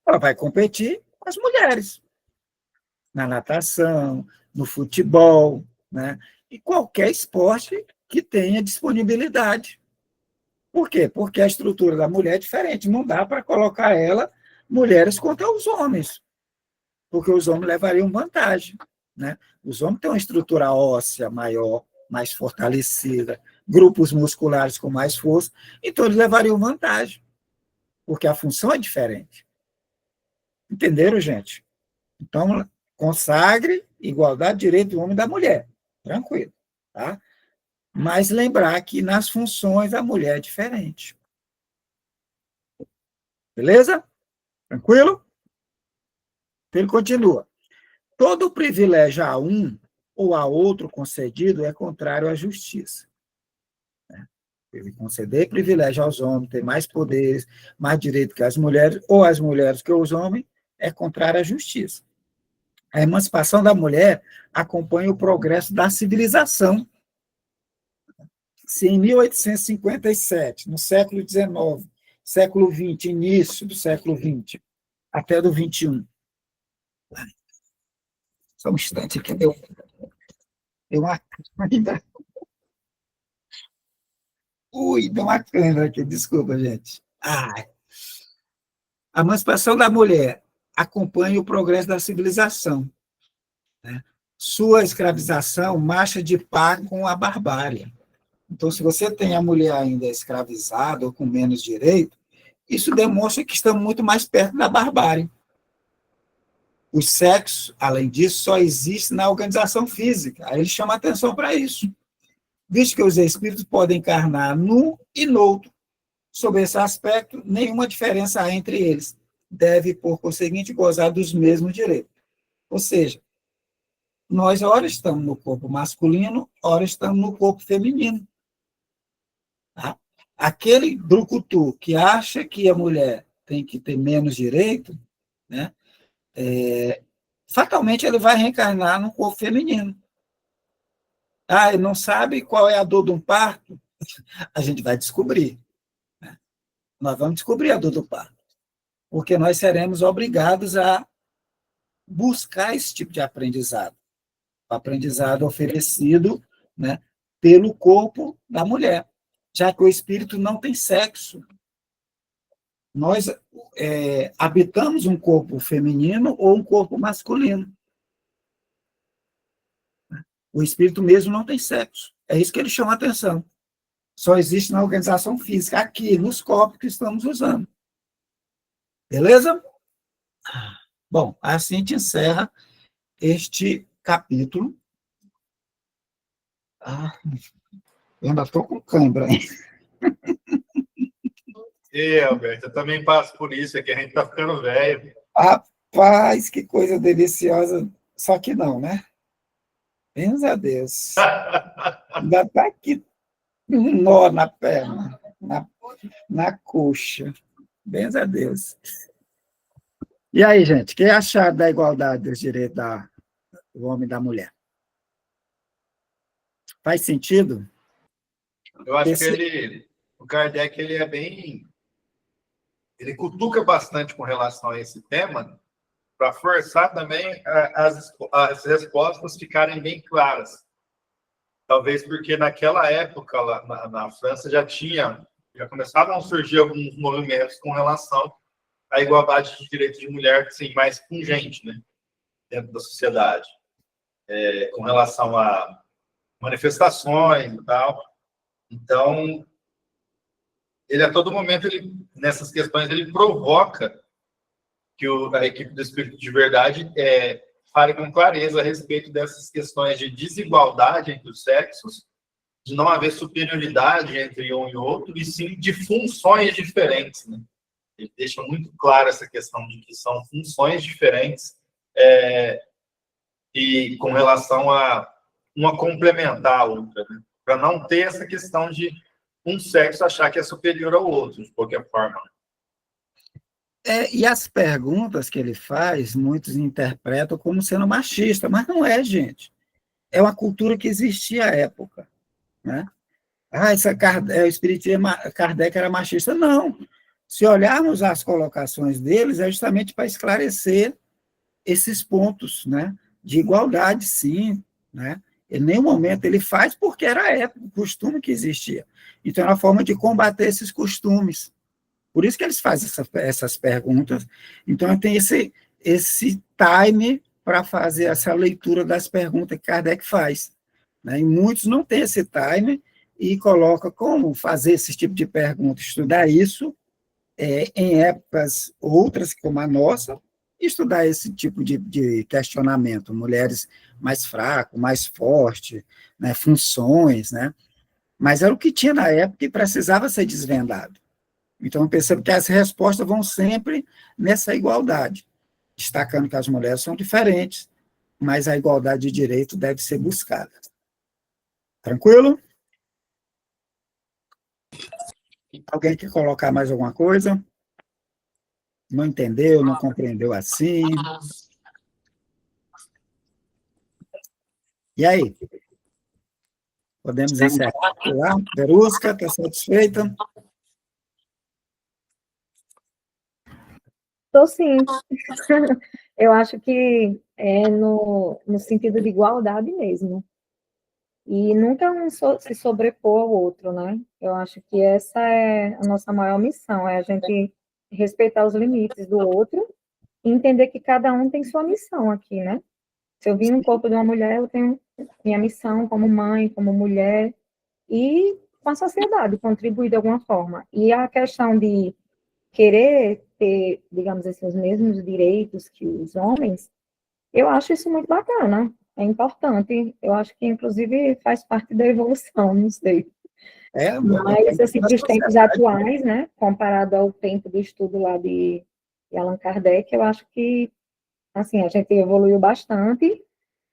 Ela vai competir com as mulheres, na natação, no futebol, né? E qualquer esporte que tenha disponibilidade. Por quê? Porque a estrutura da mulher é diferente. Não dá para colocar ela, mulheres contra os homens, porque os homens levariam vantagem. Né? Os homens têm uma estrutura óssea maior, mais fortalecida, grupos musculares com mais força, então eles levariam vantagem, porque a função é diferente. Entenderam, gente? Então, consagre igualdade de direito do homem e da mulher. Tranquilo. Tá? Mas lembrar que nas funções a mulher é diferente. Beleza? Tranquilo? Então, ele continua. Todo privilégio a um ou a outro concedido é contrário à justiça. Ele conceder privilégio aos homens, ter mais poderes, mais direito que as mulheres, ou as mulheres que os homens, é contrário à justiça. A emancipação da mulher acompanha o progresso da civilização. Se em 1857, no século XIX, século XX, início do século XX, até do XXI, só um instante aqui, deu uma câimbra. Deu uma câimbra aqui, desculpa, gente. A emancipação da mulher acompanha o progresso da civilização. Né? Sua escravização marcha de par com a barbárie. Então, se você tem a mulher ainda escravizada ou com menos direito, isso demonstra que estamos muito mais perto da barbárie. O sexo, além disso, só existe na organização física. Aí ele chama atenção para isso. Visto que os espíritos podem encarnar num e noutro. Sob esse aspecto, nenhuma diferença há entre eles. Deve, por conseguinte, gozar dos mesmos direitos. Ou seja, nós, ora estamos no corpo masculino, ora estamos no corpo feminino. Tá? Aquele brucutu que acha que a mulher tem que ter menos direito, né, fatalmente ele vai reencarnar no corpo feminino. Ele não sabe qual é a dor de um parto? A gente vai descobrir. Né? Nós vamos descobrir a dor do parto. Porque nós seremos obrigados a buscar esse tipo de aprendizado. O aprendizado oferecido, né, pelo corpo da mulher, já que o espírito não tem sexo. Nós habitamos um corpo feminino ou um corpo masculino. O espírito mesmo não tem sexo. É isso que ele chama a atenção. Só existe na organização física, aqui, nos corpos que estamos usando. Beleza? Bom, assim a gente encerra este capítulo. Eu ainda estou com câimbra, hein? Alberto, eu também passo por isso, é que a gente está ficando velho. Rapaz, que coisa deliciosa. Só que não, né? Bens a Deus. Ainda está aqui um nó na perna, na coxa. Bens a Deus. E aí, gente, o que achar da igualdade dos direitos do homem e da mulher? Faz sentido? Eu acho que o Kardec, ele é bem... Ele cutuca bastante com relação a esse tema, para forçar também as respostas ficarem bem claras. Talvez porque naquela época, lá na França, já começavam a surgir alguns movimentos com relação à igualdade de direitos de mulher, assim, mais pungente, né, dentro da sociedade, com relação a manifestações e tal. Então, ele a todo momento, nessas questões, ele provoca que a equipe do Espírito de Verdade fale com clareza a respeito dessas questões de desigualdade entre os sexos, de não haver superioridade entre um e outro, e sim de funções diferentes, né? Ele deixa muito claro essa questão de que são funções diferentes e com relação a uma complementar a outra, né? Para não ter essa questão de um sexo achar que é superior ao outro, de qualquer forma. E as perguntas que ele faz, muitos interpretam como sendo machista, mas não é, gente. É uma cultura que existia à época, né? O espiritismo, Kardec era machista. Não. Se olharmos as colocações deles, é justamente para esclarecer esses pontos, né? De igualdade, sim, né? Em nenhum momento ele faz porque era a época, o costume que existia. Então, é uma forma de combater esses costumes. Por isso que eles fazem essas perguntas. Então, tem esse time para fazer essa leitura das perguntas que Kardec faz, né? E muitos não têm esse time e colocam como fazer esse tipo de pergunta, estudar isso em épocas outras, como a nossa, e estudar esse tipo de questionamento, mulheres mais fracas, mais fortes, né, funções, né? Mas era o que tinha na época e precisava ser desvendado. Então, eu percebo que as respostas vão sempre nessa igualdade, destacando que as mulheres são diferentes, mas a igualdade de direito deve ser buscada. Tranquilo? Alguém quer colocar mais alguma coisa? Não entendeu, não compreendeu assim? E aí? Podemos encerrar? Verusca, está satisfeita? Estou sim. Eu acho que é no sentido de igualdade mesmo. E nunca um se sobrepor ao outro, né? Eu acho que essa é a nossa maior missão, é a gente respeitar os limites do outro e entender que cada um tem sua missão aqui, né? Se eu vim no corpo de uma mulher, eu tenho minha missão como mãe, como mulher, e com a sociedade, contribuir de alguma forma. E a questão de querer ter, digamos assim, os mesmos direitos que os homens, eu acho isso muito bacana, é importante. Eu acho que, inclusive, faz parte da evolução, não sei. Mas, assim, para os tempos atuais, né, comparado ao tempo do estudo lá de Allan Kardec, eu acho que, assim, a gente evoluiu bastante,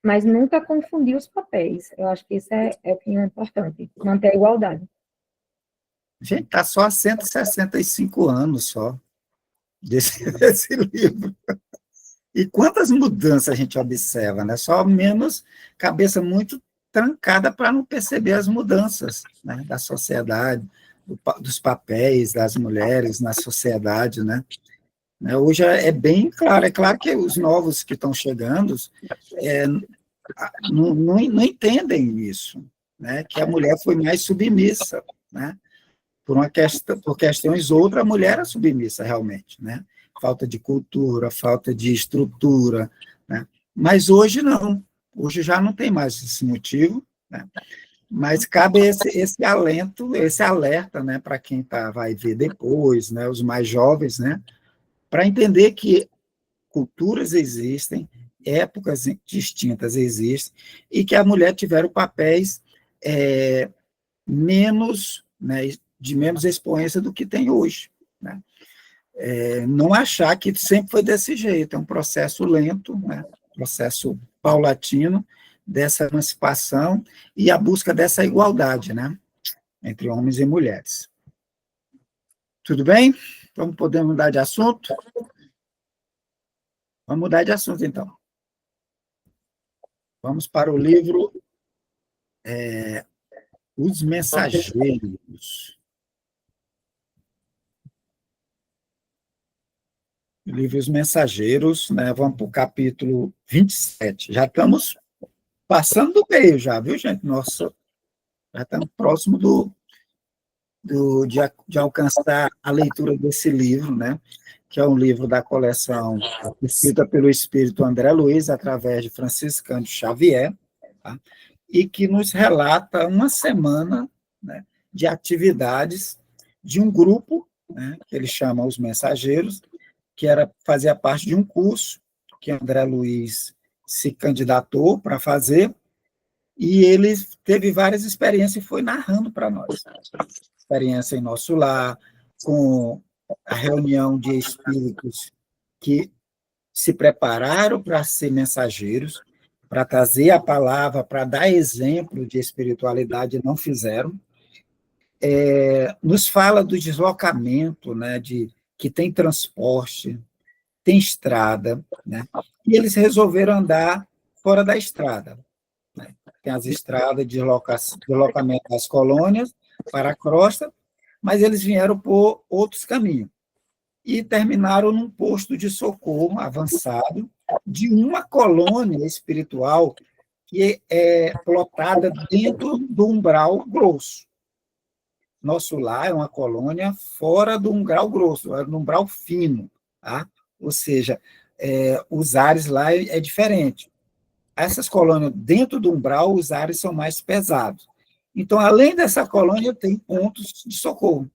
mas nunca confundir os papéis. Eu acho que isso é o que é importante, manter a igualdade. Gente, está só há 165 anos só desse livro. E quantas mudanças a gente observa, né? Só menos cabeça muito trancada para não perceber as mudanças, né, da sociedade, dos papéis das mulheres na sociedade, né? Hoje é bem claro, é claro que os novos que estão chegando não entendem isso, né? Que a mulher foi mais submissa, né? Por questões outras, a mulher era submissa realmente, né? Falta de cultura, falta de estrutura, né? Mas hoje não, hoje já não tem mais esse motivo, né? Mas cabe esse alento, esse alerta, né, para quem vai ver depois, né, os mais jovens, né, para entender que culturas existem, épocas distintas existem, e que a mulher tiveram papéis menos, né, de menos expoência do que tem hoje, né? Não achar que sempre foi desse jeito, é um processo lento, né? Processo paulatino dessa emancipação e a busca dessa igualdade, né, entre homens e mulheres. Tudo bem? Então, podemos mudar de assunto? Vamos mudar de assunto, então. Vamos para o livro Os Mensageiros. O livro Os Mensageiros, né? Vamos para o capítulo 27. Já estamos passando do meio, já, viu, gente? Nosso Já estamos próximo de alcançar a leitura desse livro, né? Que é um livro da coleção escrita pelo espírito André Luiz, através de Franciscano Xavier, tá? E que nos relata uma semana, né, de atividades de um grupo, né, que ele chama Os Mensageiros, que fazia parte de um curso que André Luiz se candidatou para fazer, e ele teve várias experiências e foi narrando para nós. Experiência em nosso lar, com a reunião de espíritos que se prepararam para ser mensageiros, para trazer a palavra, para dar exemplo de espiritualidade, não fizeram. Nos fala do deslocamento, né, que tem transporte, tem estrada, né, e eles resolveram andar fora da estrada, né. Tem as estradas de deslocamento das colônias para a crosta, mas eles vieram por outros caminhos e terminaram num posto de socorro avançado de uma colônia espiritual que é plotada dentro do umbral grosso. Nosso lar é uma colônia fora do umbral grosso, é no umbral fino, tá? Ou seja, os ares lá é diferente. Essas colônias dentro do umbral, os ares são mais pesados. Então, além dessa colônia, tem pontos de socorro,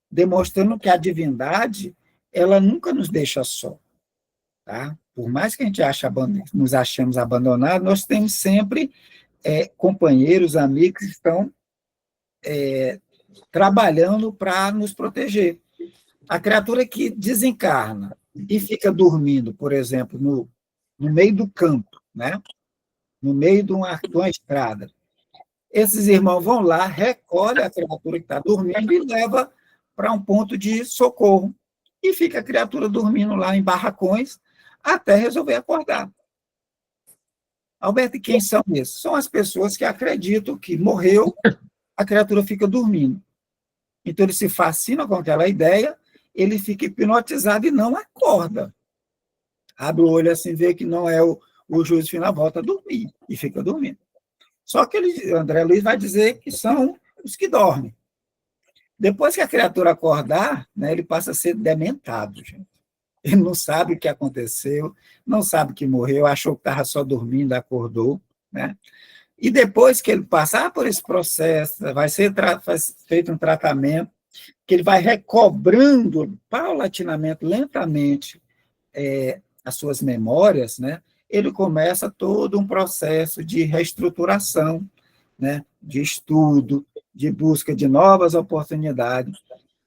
demonstrando que a divindade ela nunca nos deixa só. Tá? Por mais que a gente nos achemos abandonados, nós temos sempre companheiros, amigos que estão trabalhando para nos proteger. A criatura que desencarna e fica dormindo, por exemplo, no meio do campo, né? No meio de uma estrada, esses irmãos vão lá, recolhem a criatura que está dormindo e leva para um ponto de socorro. E fica a criatura dormindo lá em barracões até resolver acordar. Alberto, e quem são esses? São as pessoas que acreditam que morreu, a criatura fica dormindo. Então, ele se fascina com aquela ideia, ele fica hipnotizado e não acorda. Abre o olho assim, vê que não é o juízo final, volta a dormir, e fica dormindo. Só que André Luiz vai dizer que são os que dormem. Depois que a criatura acordar, né, ele passa a ser dementado, gente. Ele não sabe o que aconteceu, não sabe que morreu, achou que estava só dormindo, acordou, né? E depois que ele passar por esse processo, vai ser feito um tratamento, que ele vai recobrando paulatinamente, lentamente, as suas memórias, né? Ele começa todo um processo de reestruturação, né? De estudo, de busca de novas oportunidades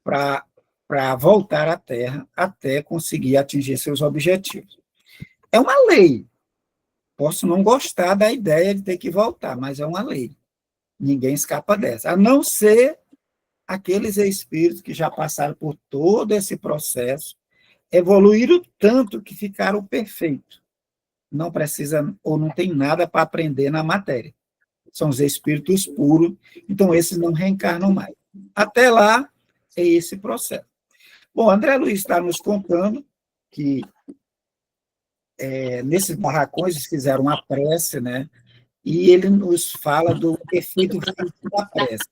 para voltar à Terra até conseguir atingir seus objetivos. É uma lei. Posso não gostar da ideia de ter que voltar, mas é uma lei. Ninguém escapa dessa. A não ser aqueles espíritos que já passaram por todo esse processo, evoluíram tanto que ficaram perfeitos. Não precisa ou não tem nada para aprender na matéria. São os espíritos puros, então esses não reencarnam mais. Até lá, é esse processo. Bom, André Luiz está nos contando que nesses barracões eles fizeram uma prece, né? E ele nos fala do efeito da prece.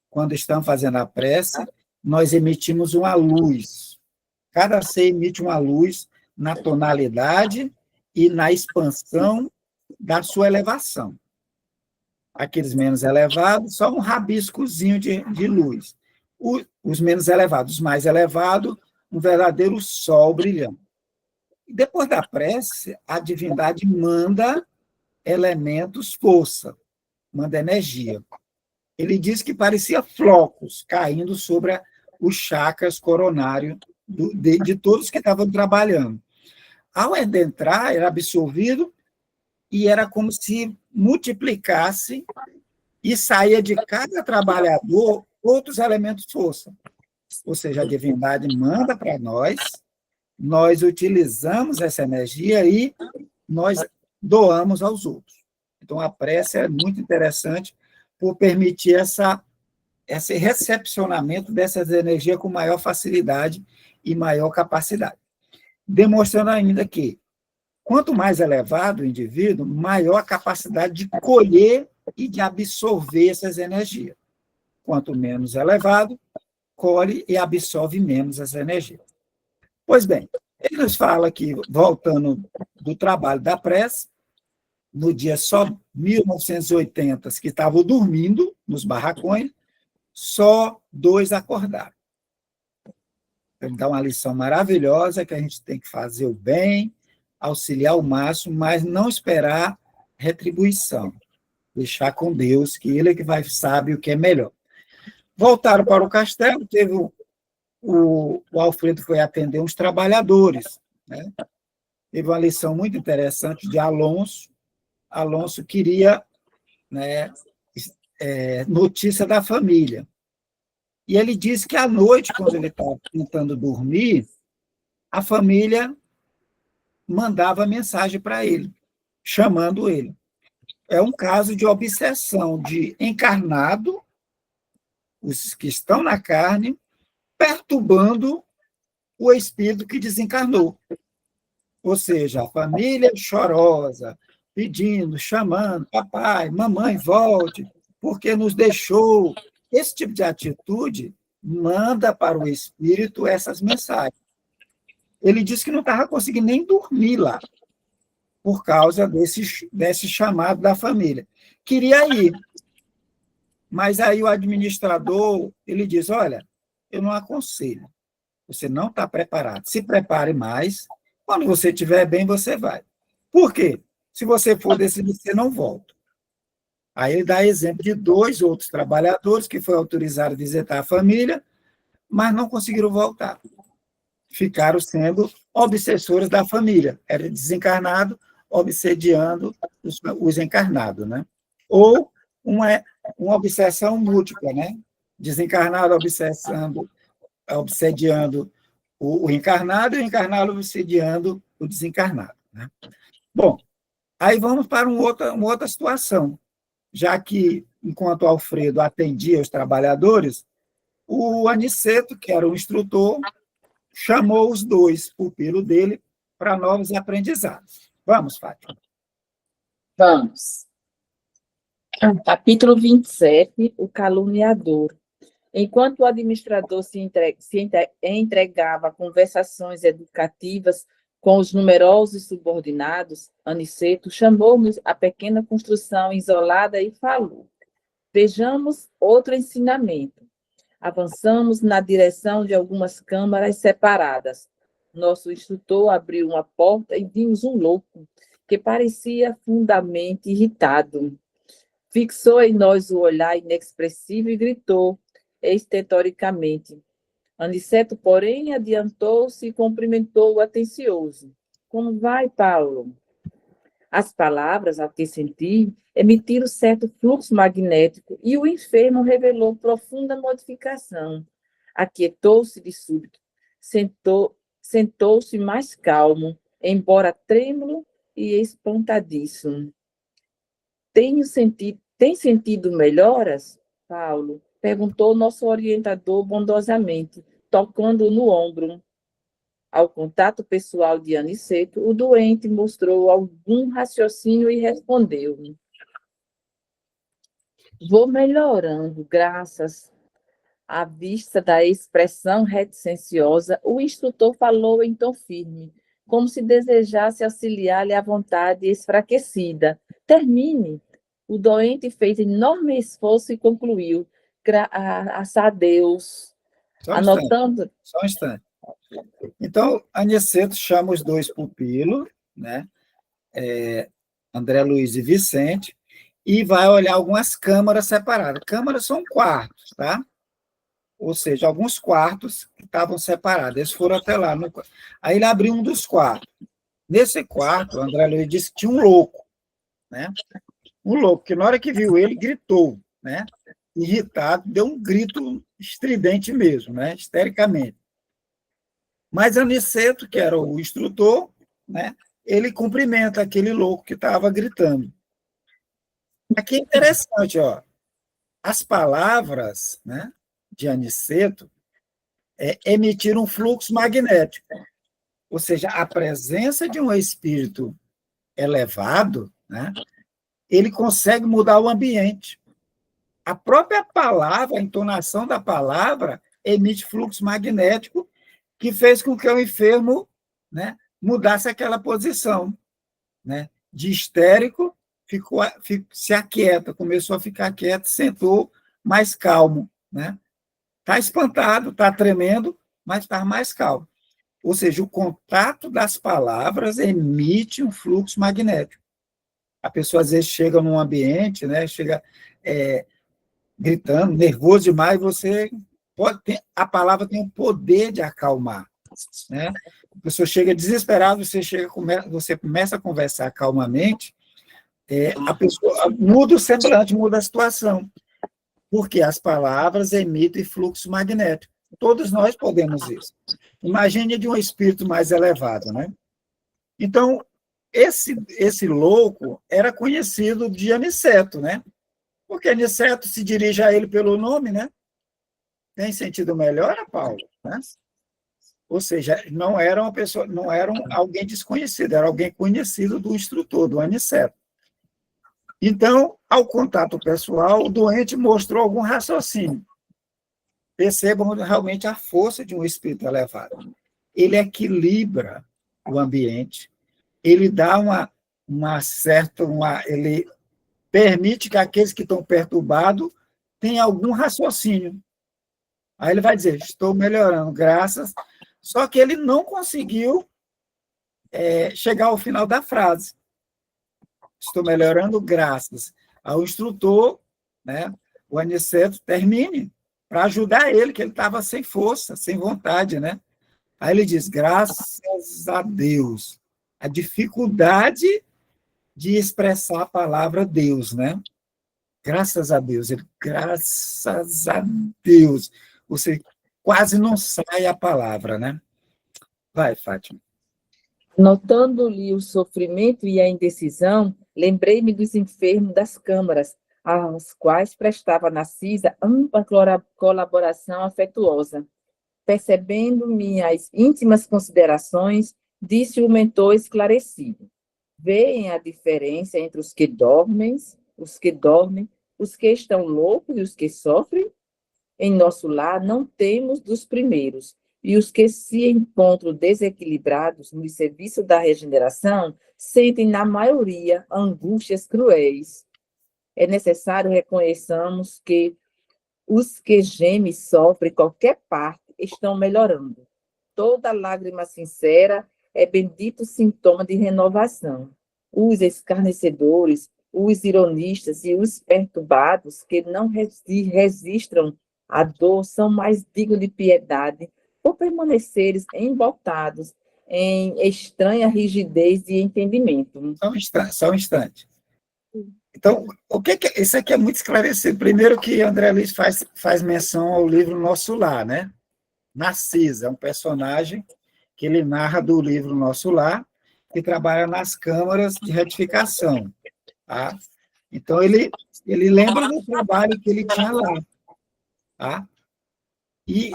Quando estamos fazendo a prece, nós emitimos uma luz. Cada ser emite uma luz na tonalidade e na expansão da sua elevação. Aqueles menos elevados, só um rabiscozinho de luz. Os menos elevados, os mais elevados, um verdadeiro sol brilhando. E depois da prece, a divindade manda elementos, força, manda energia. Ele diz que parecia flocos caindo sobre os chakras coronários de todos que estavam trabalhando. Ao adentrar, era absorvido e era como se multiplicasse e saía de cada trabalhador outros elementos de força. Ou seja, a divindade manda para nós utilizamos essa energia e nós doamos aos outros. Então, a prece é muito interessante por permitir esse recepcionamento dessas energias com maior facilidade e maior capacidade. Demonstrando ainda que Quanto mais elevado o indivíduo, maior a capacidade de colher e de absorver essas energias. Quanto menos elevado, colhe e absorve menos essa energia. Pois bem, ele nos fala que, voltando do trabalho da prece, no dia só 1980, que estavam dormindo nos barracões, só 2 acordaram. Ele dá uma lição maravilhosa, que a gente tem que fazer o bem, auxiliar o máximo, mas não esperar retribuição. Deixar com Deus, que Ele é que sabe o que é melhor. Voltaram para o castelo, teve o Alfredo foi atender uns trabalhadores, né? Teve uma lição muito interessante de Alonso. Alonso queria, né, notícia da família. E ele disse que à noite, quando ele estava tentando dormir, a família mandava mensagem para ele, chamando ele. É um caso de obsessão de encarnado, os que estão na carne, perturbando o espírito que desencarnou. Ou seja, a família chorosa, pedindo, chamando, papai, mamãe, volte, porque nos deixou. Esse tipo de atitude manda para o espírito essas mensagens. Ele disse que não estava conseguindo nem dormir lá, por causa desse chamado da família. Queria ir, mas aí o administrador, ele diz, olha, eu não aconselho, você não está preparado, se prepare mais, quando você estiver bem, você vai. Por quê? Se você for decidir, você não volta. Aí ele dá exemplo de 2 outros trabalhadores que foram autorizados a visitar a família, mas não conseguiram voltar. Ficaram sendo obsessores da família. Era desencarnado, obsediando os encarnados, né? Ou uma obsessão múltipla, né? Desencarnado obsediando o encarnado e o encarnado obsediando o desencarnado, né? Bom, aí vamos para uma outra situação. Já que, enquanto o Alfredo atendia os trabalhadores, o Aniceto, que era o instrutor, chamou os 2 pupilos dele para novos aprendizados. Vamos, Fátima. Vamos. Capítulo 27, o caluniador. Enquanto o administrador entregava a conversações educativas com os numerosos subordinados, Aniceto chamou-nos a pequena construção isolada e falou: vejamos outro ensinamento. Avançamos na direção de algumas câmaras separadas. Nosso instrutor abriu uma porta e vimos um louco, que parecia fundamente irritado. Fixou em nós o olhar inexpressivo e gritou estentoricamente. Aniceto, porém, adiantou-se e cumprimentou-o atencioso. Como vai, Paulo? As palavras, ao que senti, emitiram certo fluxo magnético e o enfermo revelou profunda modificação. Aquietou-se de súbito, sentou-se mais calmo, embora trêmulo e espantadiço. Tem sentido melhoras, Paulo? Perguntou nosso orientador bondosamente, tocando no ombro. Ao contato pessoal de Aniceto, o doente mostrou algum raciocínio e respondeu: vou melhorando, graças à vista da expressão reticenciosa, o instrutor falou em tom firme, como se desejasse auxiliar-lhe a vontade esfraquecida. Termine. O doente fez enorme esforço e concluiu: graças a Deus. Anotando. Só um instante. Então, Aniceto chama os 2 pupilos, né? André Luiz e Vicente, e vai olhar algumas câmaras separadas. Câmaras são quartos, tá? Ou seja, alguns quartos que estavam separados. Eles foram até lá. Aí ele abriu um dos quartos. Nesse quarto, o André Luiz disse que tinha um louco, né? Um louco, que na hora que viu ele, gritou, né? Irritado, deu um grito estridente mesmo, né? Histericamente. Mas Aniceto, que era o instrutor, né? Ele cumprimenta aquele louco que estava gritando. Aqui é interessante, ó. As palavras, né, de Aniceto emitiram um fluxo magnético. Ou seja, a presença de um espírito elevado, né, ele consegue mudar o ambiente. A própria palavra, a entonação da palavra, emite fluxo magnético que fez com que o enfermo, né, mudasse aquela posição, né, de histérico, se aquieta, começou a ficar quieto, sentou mais calmo, né? Está espantado, está tremendo, mas está mais calmo. Ou seja, o contato das palavras emite um fluxo magnético. A pessoa, às vezes, chega num ambiente, né, chega gritando, nervoso demais, a palavra tem o poder de acalmar. Né? A pessoa chega desesperada, você começa a conversar calmamente, a pessoa muda o semblante, muda a situação, porque as palavras emitem fluxo magnético. Todos nós podemos isso. Imagine de um espírito mais elevado, né? Então, esse louco era conhecido de Aniceto, né? Porque Aniceto se dirige a ele pelo nome, né? Tem sentido melhor, Paulo? Né? Ou seja, não era uma pessoa, não era alguém desconhecido, era alguém conhecido do instrutor, do Aniceto. Então, ao contato pessoal, o doente mostrou algum raciocínio. Percebam realmente a força de um espírito elevado. Ele equilibra o ambiente, ele dá ele permite que aqueles que estão perturbados tenham algum raciocínio. Aí ele vai dizer, estou melhorando, graças... Só que ele não conseguiu chegar ao final da frase. Estou melhorando graças ao instrutor, né, o Aniceto, termine, para ajudar ele, que ele estava sem força, sem vontade. Né? Aí ele diz, graças a Deus. A dificuldade de expressar a palavra Deus, né? Graças a Deus. Graças a Deus. Você quase não sai a palavra, né? Vai, Fátima. Notando-lhe o sofrimento e a indecisão, lembrei-me dos enfermos das câmaras, aos quais prestava Narcisa ampla colaboração afetuosa. Percebendo minhas íntimas considerações, disse o mentor esclarecido. Veem a diferença entre os que dormem, os que estão loucos e os que sofrem? Em nosso lar não temos dos primeiros, e os que se encontram desequilibrados no serviço da regeneração sentem, na maioria, angústias cruéis. É necessário reconheçamos que os que gemem e sofrem qualquer parte estão melhorando. Toda lágrima sincera é bendito sintoma de renovação. Os escarnecedores, os ironistas e os perturbados que não resistam à dor são mais dignos de piedade por permaneceres embotados em estranha rigidez de entendimento. Só um instante. Então, isso aqui é muito esclarecido. Primeiro que André Luiz faz menção ao livro Nosso Lar, né? Narcisa é um personagem que ele narra do livro Nosso Lar, que trabalha nas câmaras de retificação. Tá? Então, ele lembra do trabalho que ele tinha lá. Tá? E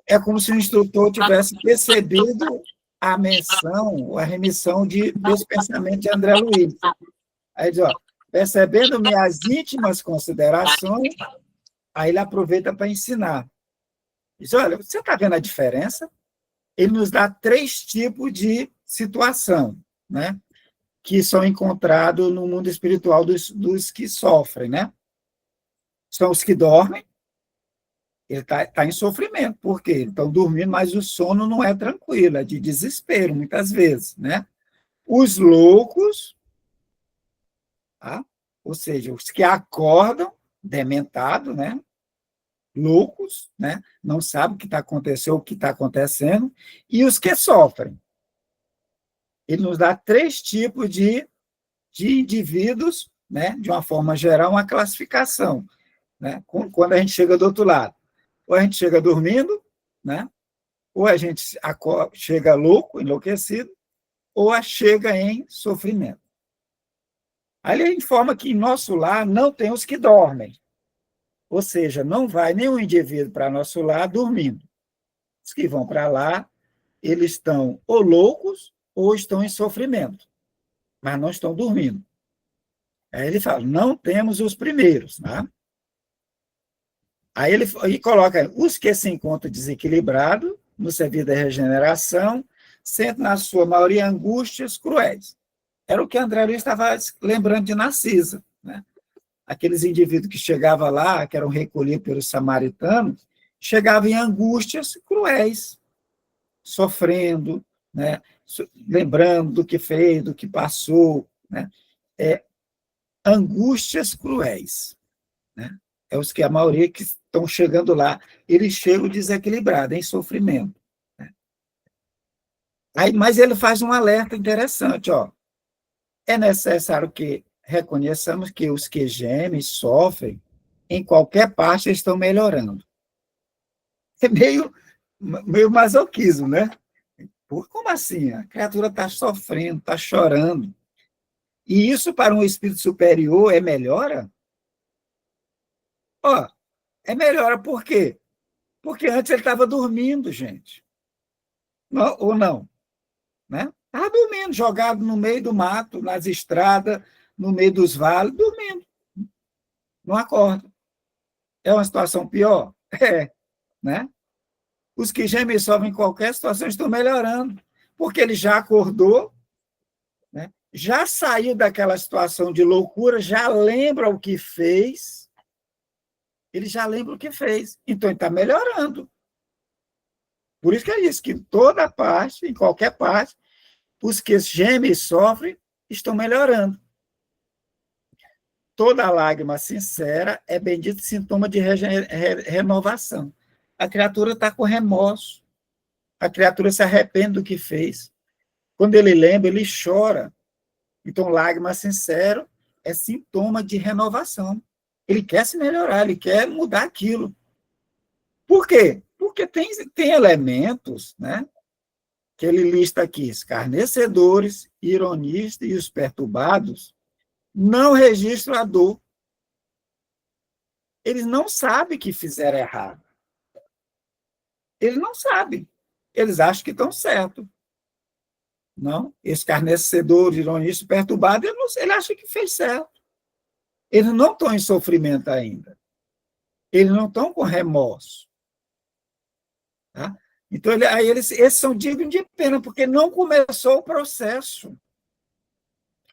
é como se o instrutor tivesse percebido a menção, a remissão desse pensamento de André Luiz. Aí diz, percebendo minhas íntimas considerações, aí ele aproveita para ensinar. Diz, olha, você está vendo a diferença? Ele nos dá 3 tipos de situação, né, que são encontrados no mundo espiritual dos que sofrem. Né? São os que dormem, ele está em sofrimento. Por quê? Estão dormindo, mas o sono não é tranquilo, é de desespero, muitas vezes. Né? Os loucos, tá? Ou seja, os que acordam, dementados, né? Loucos, né? Não sabem o que está acontecendo, o que está acontecendo, e os que sofrem. Ele nos dá 3 tipos de indivíduos, né? De uma forma geral, uma classificação. Né? Quando a gente chega do outro lado. Ou a gente chega dormindo, né? Ou a gente chega louco, enlouquecido, ou chega em sofrimento. Aí ele informa que em nosso lar não tem os que dormem. Ou seja, não vai nenhum indivíduo para nosso lar dormindo. Os que vão para lá eles estão ou loucos ou estão em sofrimento, mas não estão dormindo. Aí ele fala, não temos os primeiros, tá? Aí ele coloca, os que se encontram desequilibrados, no serviço da regeneração, sentem na sua maioria angústias cruéis. Era o que André Luiz estava lembrando de Narcisa, né? Aqueles indivíduos que chegavam lá, que eram recolhidos pelos samaritanos, chegavam em angústias cruéis, sofrendo, né? Lembrando do que fez, do que passou, né? Angústias cruéis, né? É os que a maioria que estão chegando lá, eles chegam desequilibrados, em sofrimento, né? Aí, mas ele faz um alerta interessante, ó. É necessário que reconheçamos que os que gemem, sofrem, em qualquer parte estão melhorando. É meio masoquismo, né? Como assim? A criatura está sofrendo, está chorando. E isso para um espírito superior é melhora? Ó, é melhora por quê? Porque antes ele estava dormindo, gente. Não, ou não? Né? Estava dormindo, jogado no meio do mato, nas estradas, no meio dos vales, dormindo. Não acorda. É uma situação pior? É, né? Os que gemem e sofrem em qualquer situação estão melhorando, porque ele já acordou, né? Já saiu daquela situação de loucura, já lembra o que fez, ele já lembra o que fez, então ele está melhorando. Por isso que ele diz que em toda parte, em qualquer parte, os que gemem e sofrem estão melhorando. Toda lágrima sincera é bendito sintoma de renovação. A criatura está com remorso, a criatura se arrepende do que fez. Quando ele lembra, ele chora. Então, lágrima sincera é sintoma de renovação. Ele quer se melhorar, ele quer mudar aquilo. Por quê? Porque tem elementos, né, que ele lista aqui, escarnecedores, ironistas e os perturbados não registram a dor. Eles não sabem que fizeram errado. Eles não sabem. Eles acham que estão certos. Não? Escarnecedor, ironista, perturbado, ele acha que fez certo. Eles não estão em sofrimento ainda. Eles não estão com remorso. Tá? Então, esses são dignos de pena, porque não começou o processo.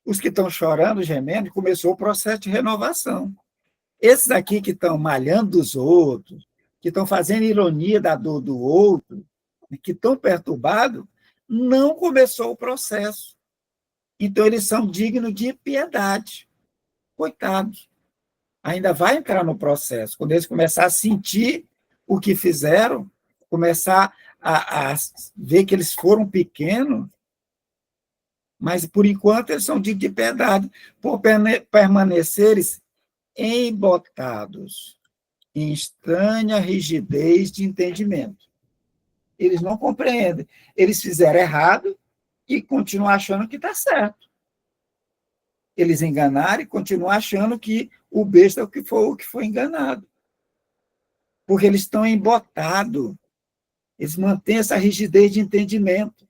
Os que estão chorando, gemendo, começou o processo de renovação. Esses aqui que estão malhando dos outros, que estão fazendo ironia da dor do outro, que estão perturbados, não começou o processo. Então, eles são dignos de piedade. Coitados. Ainda vai entrar no processo. Quando eles começarem a sentir o que fizeram, começar a ver que eles foram pequenos, mas, por enquanto, eles são dignos de piedade, por permanecerem embotados em estranha rigidez de entendimento. Eles não compreendem. Eles fizeram errado e continuam achando que está certo. Eles enganaram e continuam achando que o besta é o que foi enganado. Porque eles estão embotados. Eles mantêm essa rigidez de entendimento.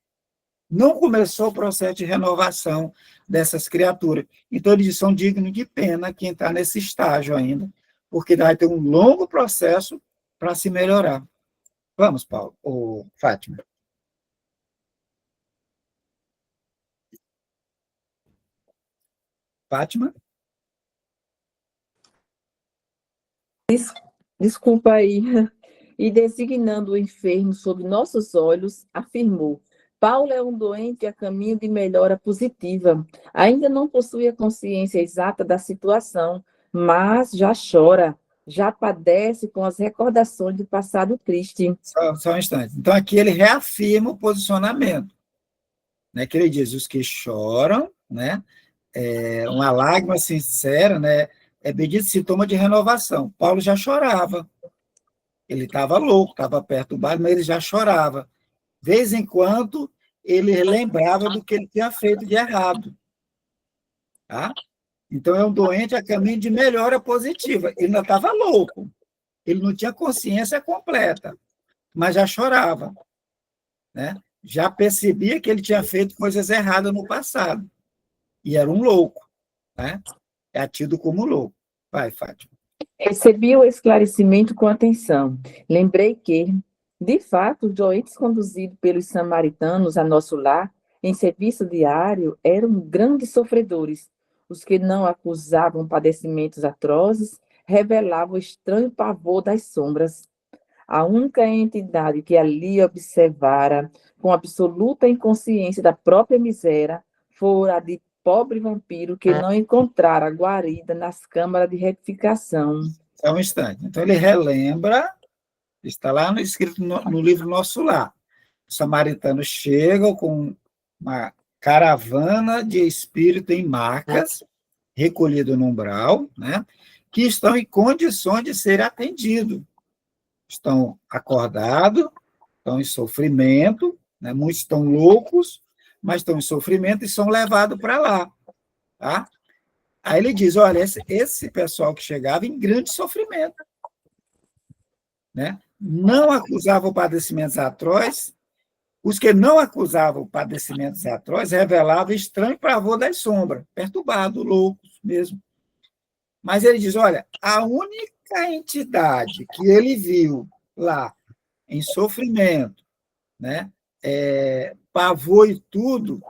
Não começou o processo de renovação dessas criaturas. Então, eles são dignos de pena quem está nesse estágio ainda, porque vai ter um longo processo para se melhorar. Vamos, Paulo, ou Fátima. Fátima? Desculpa aí. E designando o enfermo sob nossos olhos, afirmou: Paulo é um doente a caminho de melhora positiva. Ainda não possui a consciência exata da situação, mas já chora, já padece com as recordações do passado triste. Só um instante. Então, aqui ele reafirma o posicionamento, né, que ele diz, os que choram, né, uma lágrima sincera, né, é bendito sintoma de renovação. Paulo já chorava. Ele estava louco, estava perturbado, mas ele já chorava. De vez em quando, ele lembrava do que ele tinha feito de errado. Tá? Então, é um doente a caminho de melhora positiva. Ele ainda estava louco. Ele não tinha consciência completa, mas já chorava. Né? já percebia que ele tinha feito coisas erradas no passado. E era um louco, né? É tido como louco. Vai, Fátima. Recebi o esclarecimento com atenção. Lembrei que, de fato, os doentes conduzidos pelos samaritanos a nosso lar, em serviço diário, eram grandes sofredores. Os que não acusavam padecimentos atrozes revelavam o estranho pavor das sombras. A única entidade que ali observara, com absoluta inconsciência da própria miséria, fora a de pobre vampiro que não encontrara guarida nas câmaras de retificação. É um instante. Então, ele relembra, está lá escrito no livro Nosso Lar. Os samaritanos chegam com uma caravana de espírito em macas, recolhido no umbral, né, que estão em condições de ser atendidos. Estão acordados, estão em sofrimento, né, muitos estão loucos, mas estão em sofrimento e são levados para lá. Tá? Aí ele diz, olha, esse pessoal que chegava em grande sofrimento, né? Não acusavam padecimentos atrozes, os que não acusavam padecimentos atrozes revelavam estranho pavor das sombras, perturbados, loucos mesmo. Mas ele diz, olha, a única entidade que ele viu lá em sofrimento, né, pavor e tudo,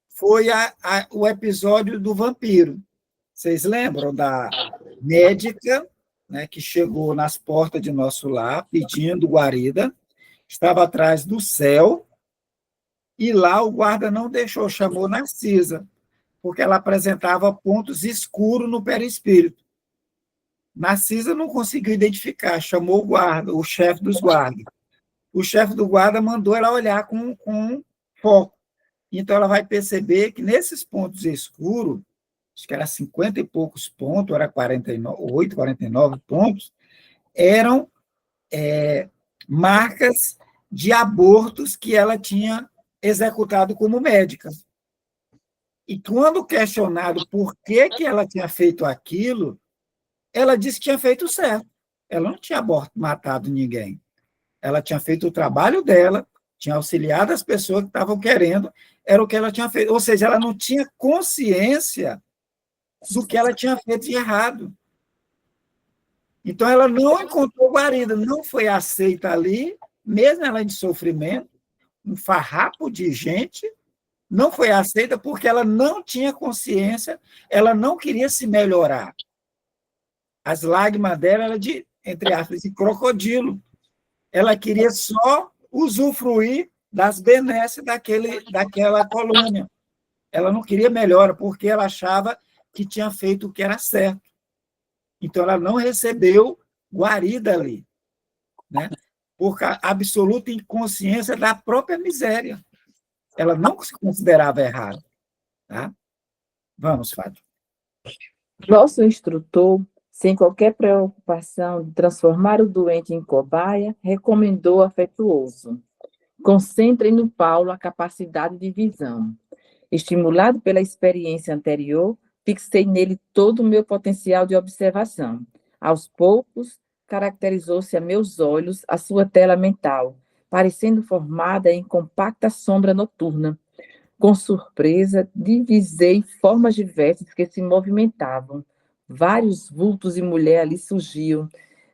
foi o episódio do vampiro. Vocês lembram da médica, né, que chegou nas portas de nosso lar pedindo guarida, estava atrás do céu, e lá o guarda não deixou, chamou Narcisa, porque ela apresentava pontos escuros no perispírito. Narcisa não conseguiu identificar, chamou o guarda, o chefe dos guardas. O chefe do guarda mandou ela olhar com foco. Então, ela vai perceber que nesses pontos escuros, acho que era 50 e poucos pontos, era 48, 49 pontos, eram marcas de abortos que ela tinha executado como médica. E quando questionado por que ela tinha feito aquilo, ela disse que tinha feito certo. Ela não tinha matado ninguém. Ela tinha feito o trabalho dela, tinha auxiliado as pessoas que estavam querendo, era o que ela tinha feito. Ou seja, ela não tinha consciência do que ela tinha feito de errado. Então, ela não encontrou guarida, não foi aceita ali, mesmo ela em sofrimento, um farrapo de gente, não foi aceita porque ela não tinha consciência, ela não queria se melhorar. As lágrimas dela eram de, entre aspas, de crocodilo. Ela queria só usufruir das benesses daquela colônia. Ela não queria melhora, porque ela achava que tinha feito o que era certo. Então, ela não recebeu guarida ali, né? Por absoluta inconsciência da própria miséria. Ela não se considerava errada. Tá? Vamos, Fátima. Nosso instrutor, sem qualquer preocupação de transformar o doente em cobaia, recomendou afetuoso: concentrem no Paulo a capacidade de visão. Estimulado pela experiência anterior, fixei nele todo o meu potencial de observação. Aos poucos, caracterizou-se a meus olhos a sua tela mental, parecendo formada em compacta sombra noturna. Com surpresa, divisei formas diversas que se movimentavam. Vários vultos e mulher ali surgiam,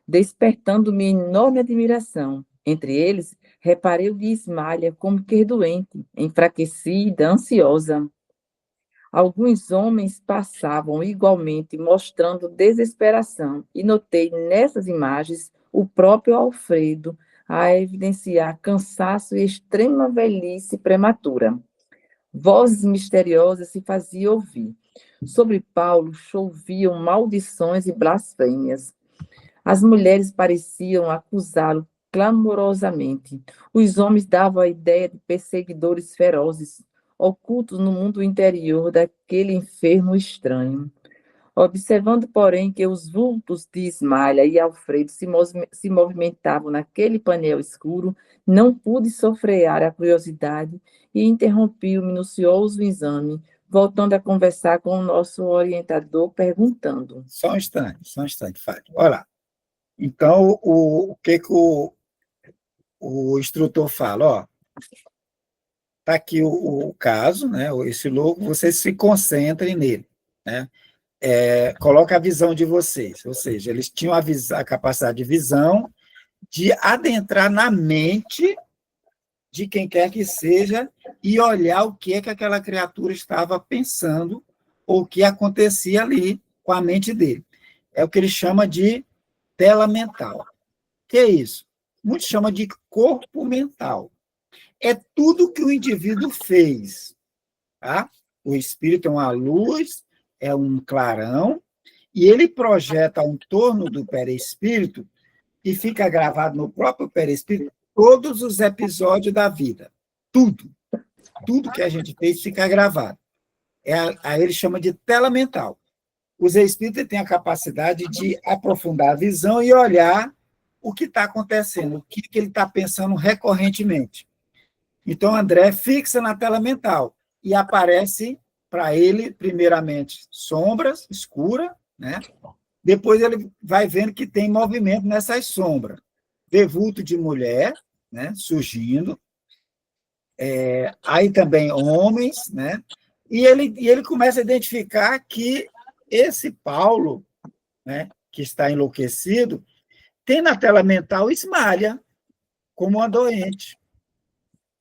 despertando-me enorme admiração. Entre eles, reparei o de Ismália como que doente, enfraquecida, ansiosa. Alguns homens passavam igualmente, mostrando desesperação, e notei nessas imagens o próprio Alfredo a evidenciar cansaço e extrema velhice prematura. Vozes misteriosas se faziam ouvir. Sobre Paulo choviam maldições e blasfêmias. As mulheres pareciam acusá-lo clamorosamente. Os homens davam a ideia de perseguidores ferozes, ocultos no mundo interior daquele enfermo estranho. Observando, porém, que os vultos de Ismália e Alfredo se movimentavam naquele painel escuro, não pude sofrear a curiosidade e interrompi o minucioso exame, voltando a conversar com o nosso orientador, perguntando. Só um instante, Fátima. Olha lá. Então, o que o instrutor fala? Ó, está aqui o caso, né? Esse louco, vocês se concentrem nele, né? Coloca a visão de vocês, ou seja, eles tinham a capacidade de visão de adentrar na mente de quem quer que seja e olhar o que é que aquela criatura estava pensando ou o que acontecia ali com a mente dele. É o que ele chama de tela mental. O que é isso? Muitos chamam de corpo mental. É tudo que o indivíduo fez. Tá? O espírito é uma luz, é um clarão, e ele projeta em torno do perispírito e fica gravado no próprio perispírito todos os episódios da vida. Tudo. Tudo que a gente fez fica gravado. Aí ele chama de tela mental. Os espíritos têm a capacidade de aprofundar a visão e olhar o que está acontecendo, o que ele está pensando recorrentemente. Então, André fixa na tela mental e aparece para ele, primeiramente, sombras escuras, né? Depois ele vai vendo que tem movimento nessas sombras. Vê vulto de mulher, né, surgindo. Aí também homens, né? E ele começa a identificar que esse Paulo, né, que está enlouquecido, tem na tela mental Ismália como uma doente,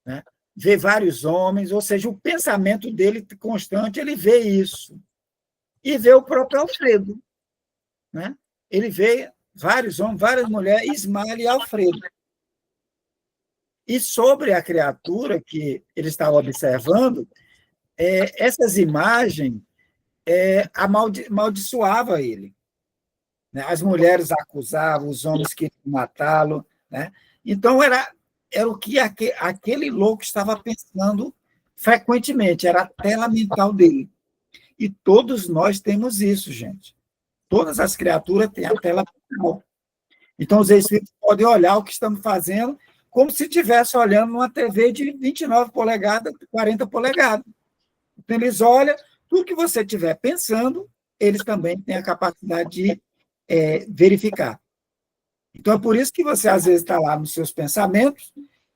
né? Vê vários homens, ou seja, o pensamento dele constante, ele vê isso. E vê o próprio Alfredo, né? Ele vê vários homens, várias mulheres, Ismália e Alfredo. E sobre a criatura que ele estava observando, essas imagens amaldiçoavam ele, né? As mulheres acusavam, os homens queriam matá-lo, né? Então, era o que aquele louco estava pensando frequentemente, era a tela mental dele. E todos nós temos isso, gente. Todas as criaturas têm a tela mental. Então, os espíritos podem olhar o que estamos fazendo como se estivesse olhando numa TV de 29 polegadas, 40 polegadas. Então, eles olham, tudo que você estiver pensando, eles também têm a capacidade de verificar. Então, é por isso que você, às vezes, está lá nos seus pensamentos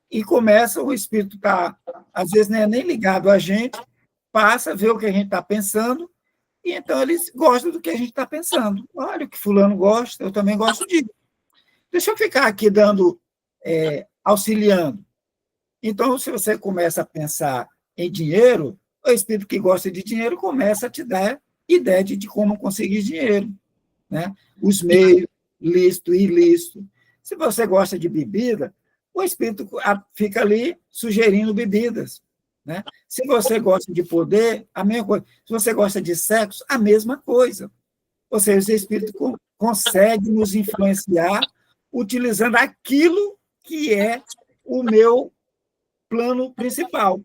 e começa, o espírito está, às vezes, não é nem ligado a gente, passa, vê o que a gente está pensando, e então eles gostam do que a gente está pensando. Olha, o que fulano gosta, eu também gosto disso. Deixa eu ficar aqui auxiliando. Então, se você começa a pensar em dinheiro, o espírito que gosta de dinheiro começa a te dar ideia de como conseguir dinheiro, né? Os meios, lícito e ilícito. Se você gosta de bebida, o espírito fica ali sugerindo bebidas, né? Se você gosta de poder, a mesma coisa. Se você gosta de sexo, a mesma coisa. Ou seja, o espírito consegue nos influenciar utilizando aquilo que é o meu plano principal.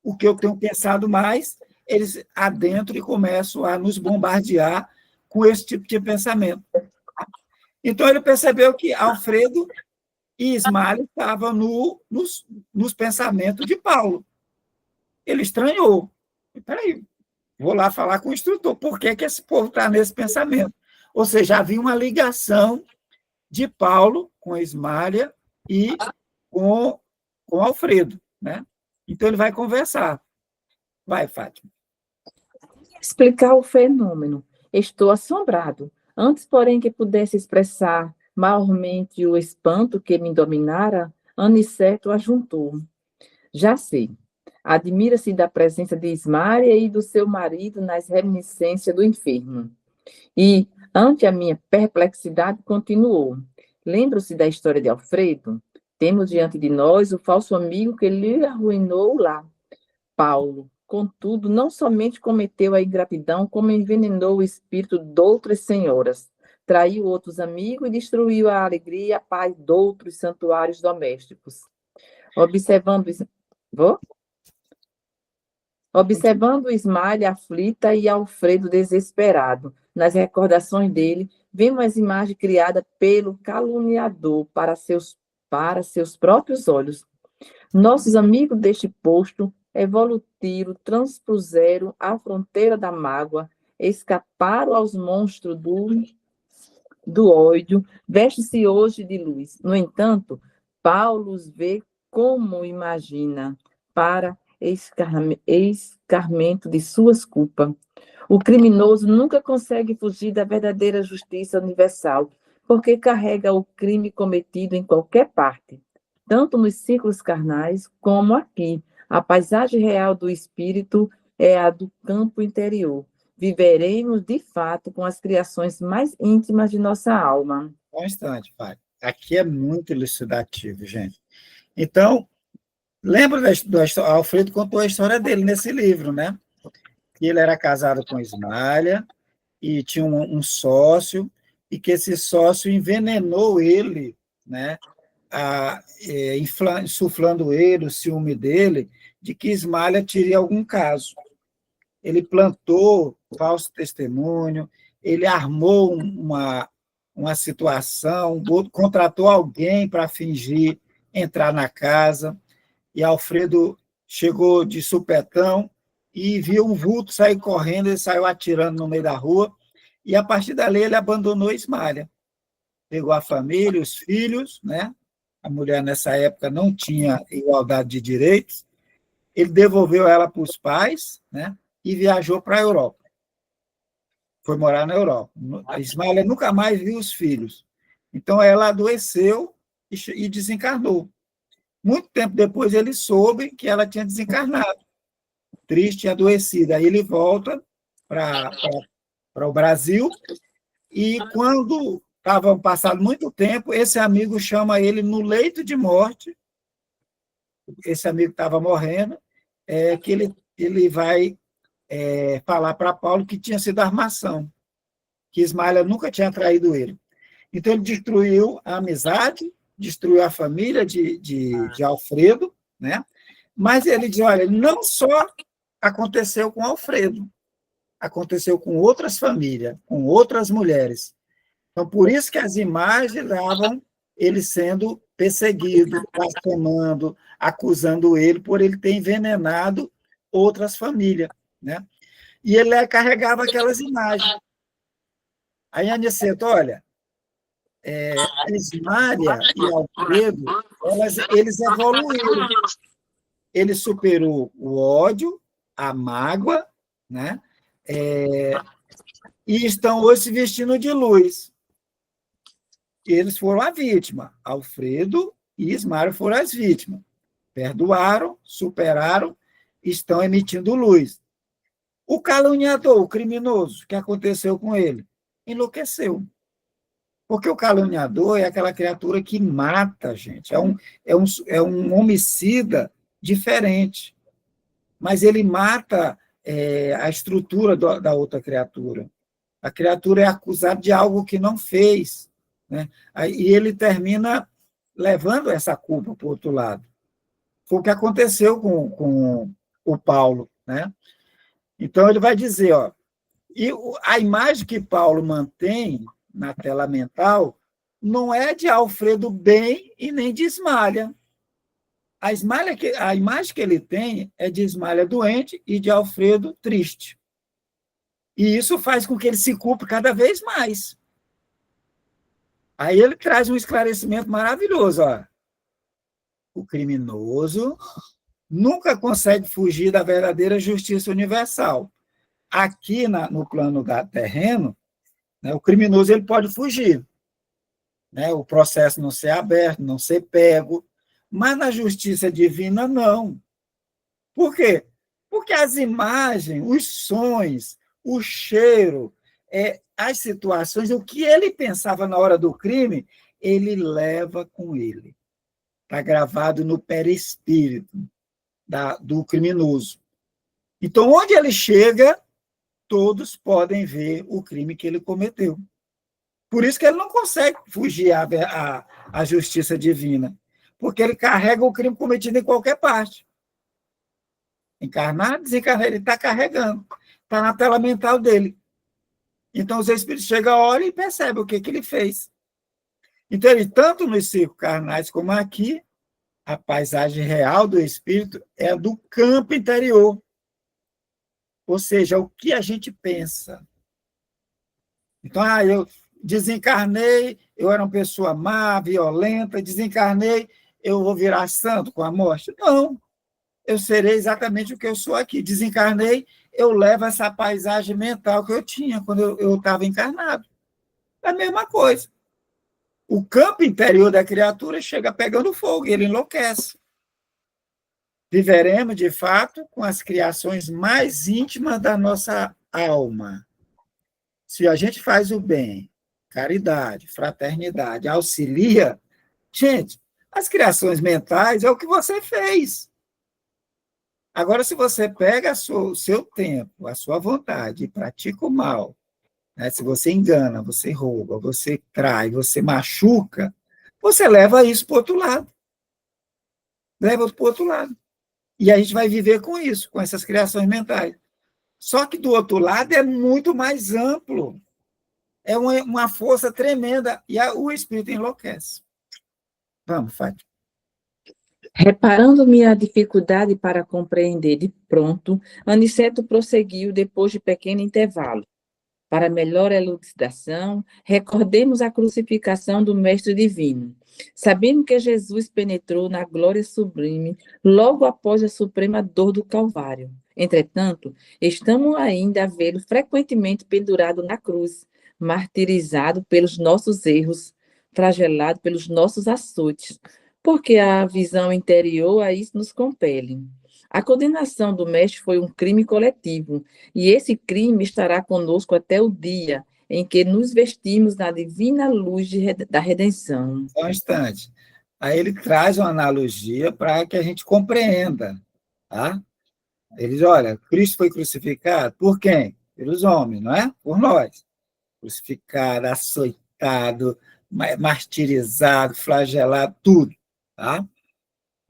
O que eu tenho pensado mais, eles adentram e começam a nos bombardear com esse tipo de pensamento. Então, ele percebeu que Alfredo e Ismália estavam nos pensamentos de Paulo. Ele estranhou. Peraí, vou lá falar com o instrutor. Por que esse povo está nesse pensamento? Ou seja, havia uma ligação de Paulo com Ismália e com Alfredo, né? Então, ele vai conversar. Vai, Fátima. Explicar o fenômeno. Estou assombrado. Antes, porém, que pudesse expressar maiormente o espanto que me dominara, Aniceto ajuntou. Já sei. Admira-se da presença de Ismália e do seu marido nas reminiscências do enfermo. E, ante a minha perplexidade, continuou. Lembra-se da história de Alfredo? Temos diante de nós o falso amigo que lhe arruinou lá. Paulo, contudo, não somente cometeu a ingratidão, como envenenou o espírito de outras senhoras. Traiu outros amigos e destruiu a alegria e a paz de outros santuários domésticos. Observando Ismália aflita e Alfredo desesperado, nas recordações dele, vemos as imagens criadas pelo caluniador para seus próprios olhos. Nossos amigos deste posto evolutivo transpuseram a fronteira da mágoa, escaparam aos monstros do ódio, veste-se hoje de luz. No entanto, Paulo os vê como imagina, para escarmento de suas culpas. O criminoso nunca consegue fugir da verdadeira justiça universal, porque carrega o crime cometido em qualquer parte, tanto nos círculos carnais como aqui. A paisagem real do espírito é a do campo interior. Viveremos, de fato, com as criações mais íntimas de nossa alma. Só um instante, pai. Aqui é muito elucidativo, gente. Então, lembra da história? Alfredo contou a história dele nesse livro, né? Ele era casado com Ismália e tinha um sócio, e que esse sócio envenenou ele, né? Insuflando ele, o ciúme dele, de que Ismália teria algum caso. Ele plantou falso testemunho, ele armou uma situação, contratou alguém para fingir entrar na casa, e Alfredo chegou de supetão e viu um vulto sair correndo, ele saiu atirando no meio da rua, e a partir dali ele abandonou Ismália. Pegou a família, os filhos, né? A mulher nessa época não tinha igualdade de direitos, ele devolveu ela para os pais, né? E viajou para a Europa. Foi morar na Europa. A Ismália nunca mais viu os filhos. Então, ela adoeceu e desencarnou. Muito tempo depois, ele soube que ela tinha desencarnado, triste e adoecida. Aí ele volta para o Brasil, e quando estava passado muito tempo, esse amigo chama ele no leito de morte, esse amigo estava morrendo, que ele vai falar para Paulo que tinha sido armação, que Ismália nunca tinha traído ele. Então, ele destruiu a amizade, destruiu a família de Alfredo, né? Mas ele diz, olha, não só aconteceu com Alfredo, aconteceu com outras famílias, com outras mulheres. Então, por isso que as imagens davam ele sendo perseguido, blasfemando, acusando ele por ele ter envenenado outras famílias, né? E ele carregava aquelas imagens. Aí, Aniceto, olha, Ismália e Alfredo, eles evoluíram. Ele superou o ódio, a mágoa, né? E estão hoje se vestindo de luz. Eles foram a vítima. Alfredo e Ismália foram as vítimas. Perdoaram, superaram, estão emitindo luz. O caluniador, o criminoso, o que aconteceu com ele? Enlouqueceu. Porque o caluniador é aquela criatura que mata, gente. É um homicida diferente. Mas ele mata a estrutura da outra criatura. A criatura é acusada de algo que não fez, né? E ele termina levando essa culpa para o outro lado. Foi o que aconteceu com o Paulo, né? Então, ele vai dizer, ó, e a imagem que Paulo mantém na tela mental não é de Alfredo bem e nem de Ismália. A imagem que ele tem é de Ismália doente e de Alfredo triste. E isso faz com que ele se culpe cada vez mais. Aí ele traz um esclarecimento maravilhoso. Ó. O criminoso nunca consegue fugir da verdadeira justiça universal. Aqui no plano terreno, né, o criminoso ele pode fugir. Né, o processo não ser aberto, não ser pego, mas na justiça divina, não. Por quê? Porque as imagens, os sons, o cheiro, as situações, o que ele pensava na hora do crime, ele leva com ele. Está gravado no perispírito do criminoso. Então, onde ele chega, todos podem ver o crime que ele cometeu. Por isso que ele não consegue fugir à justiça divina, porque ele carrega o crime cometido em qualquer parte. Encarnado, desencarnado, ele está carregando. Está na tela mental dele. Então, os espíritos chegam, olham e percebem o que ele fez. Então, tanto nos círculos carnais como aqui, a paisagem real do espírito é a do campo interior. Ou seja, o que a gente pensa. Então, eu desencarnei, eu era uma pessoa má, violenta, desencarnei, eu vou virar santo com a morte? Não. eu serei exatamente o que eu sou aqui. Desencarnei, eu levo essa paisagem mental que eu tinha quando eu estava encarnado. É a mesma coisa. O campo interior da criatura chega pegando fogo e ele enlouquece. Viveremos, de fato, com as criações mais íntimas da nossa alma. Se a gente faz o bem, caridade, fraternidade, auxilia, gente, as criações mentais é o que você fez. Agora, se você pega o seu tempo, a sua vontade e pratica o mal, né? Se você engana, você rouba, você trai, você machuca, você leva isso para o outro lado. Leva para o outro lado. E a gente vai viver com isso, com essas criações mentais. Só que do outro lado é muito mais amplo. É uma força tremenda. E o espírito enlouquece. Vamos, Fátima. Reparando minha dificuldade para compreender de pronto, Aniceto prosseguiu depois de pequeno intervalo. Para melhor elucidação, recordemos a crucificação do Mestre Divino. Sabendo que Jesus penetrou na glória sublime logo após a suprema dor do Calvário. Entretanto, estamos ainda a vê-lo frequentemente pendurado na cruz, martirizado pelos nossos erros, flagelado pelos nossos açoites, porque a visão interior a isso nos compele. A condenação do Mestre foi um crime coletivo, e esse crime estará conosco até o dia em que nos vestimos na divina luz da redenção. Só um instante. Aí ele traz uma analogia para que a gente compreenda. Tá? Ele diz, olha, Cristo foi crucificado por quem? Pelos homens, não é? Por nós. Crucificado, açoitado, martirizado, flagelado, tudo. Tá?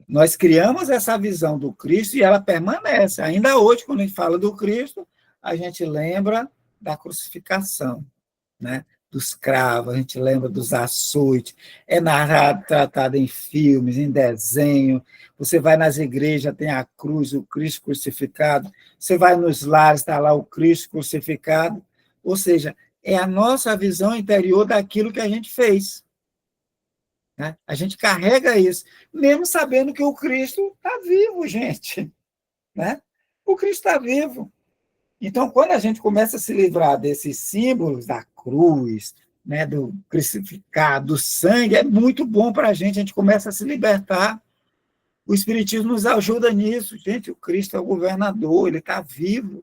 Nós criamos essa visão do Cristo e ela permanece. Ainda hoje, quando a gente fala do Cristo, a gente lembra da crucificação, né? Dos cravos, a gente lembra dos açoites, é narrado, tratado em filmes, em desenho, você vai nas igrejas, tem a cruz, o Cristo crucificado, você vai nos lares, está lá o Cristo crucificado, ou seja, é a nossa visão interior daquilo que a gente fez. Né? A gente carrega isso, mesmo sabendo que o Cristo está vivo, gente. Né? O Cristo está vivo. Então, quando a gente começa a se livrar desses símbolos da cruz, né, do crucificado, do sangue, é muito bom para a gente começa a se libertar. O Espiritismo nos ajuda nisso. Gente, o Cristo é o governador, ele está vivo.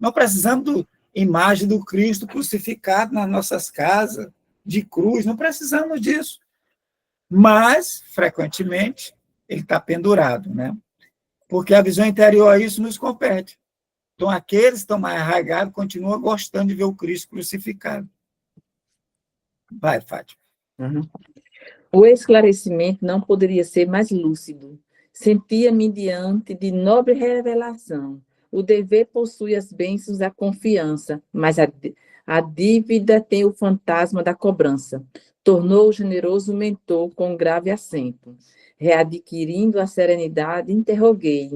Não precisamos da imagem do Cristo crucificado nas nossas casas, de cruz, não precisamos disso. Mas, frequentemente, ele está pendurado, né? Porque a visão interior a isso nos compete. Então, aqueles que estão mais arraigados continuam gostando de ver o Cristo crucificado. Vai, Fátima. Uhum. O esclarecimento não poderia ser mais lúcido. Sentia-me diante de nobre revelação. O dever possui as bênçãos da confiança, mas a dívida tem o fantasma da cobrança. Tornou o generoso mentor com grave acento. Readquirindo a serenidade, interroguei.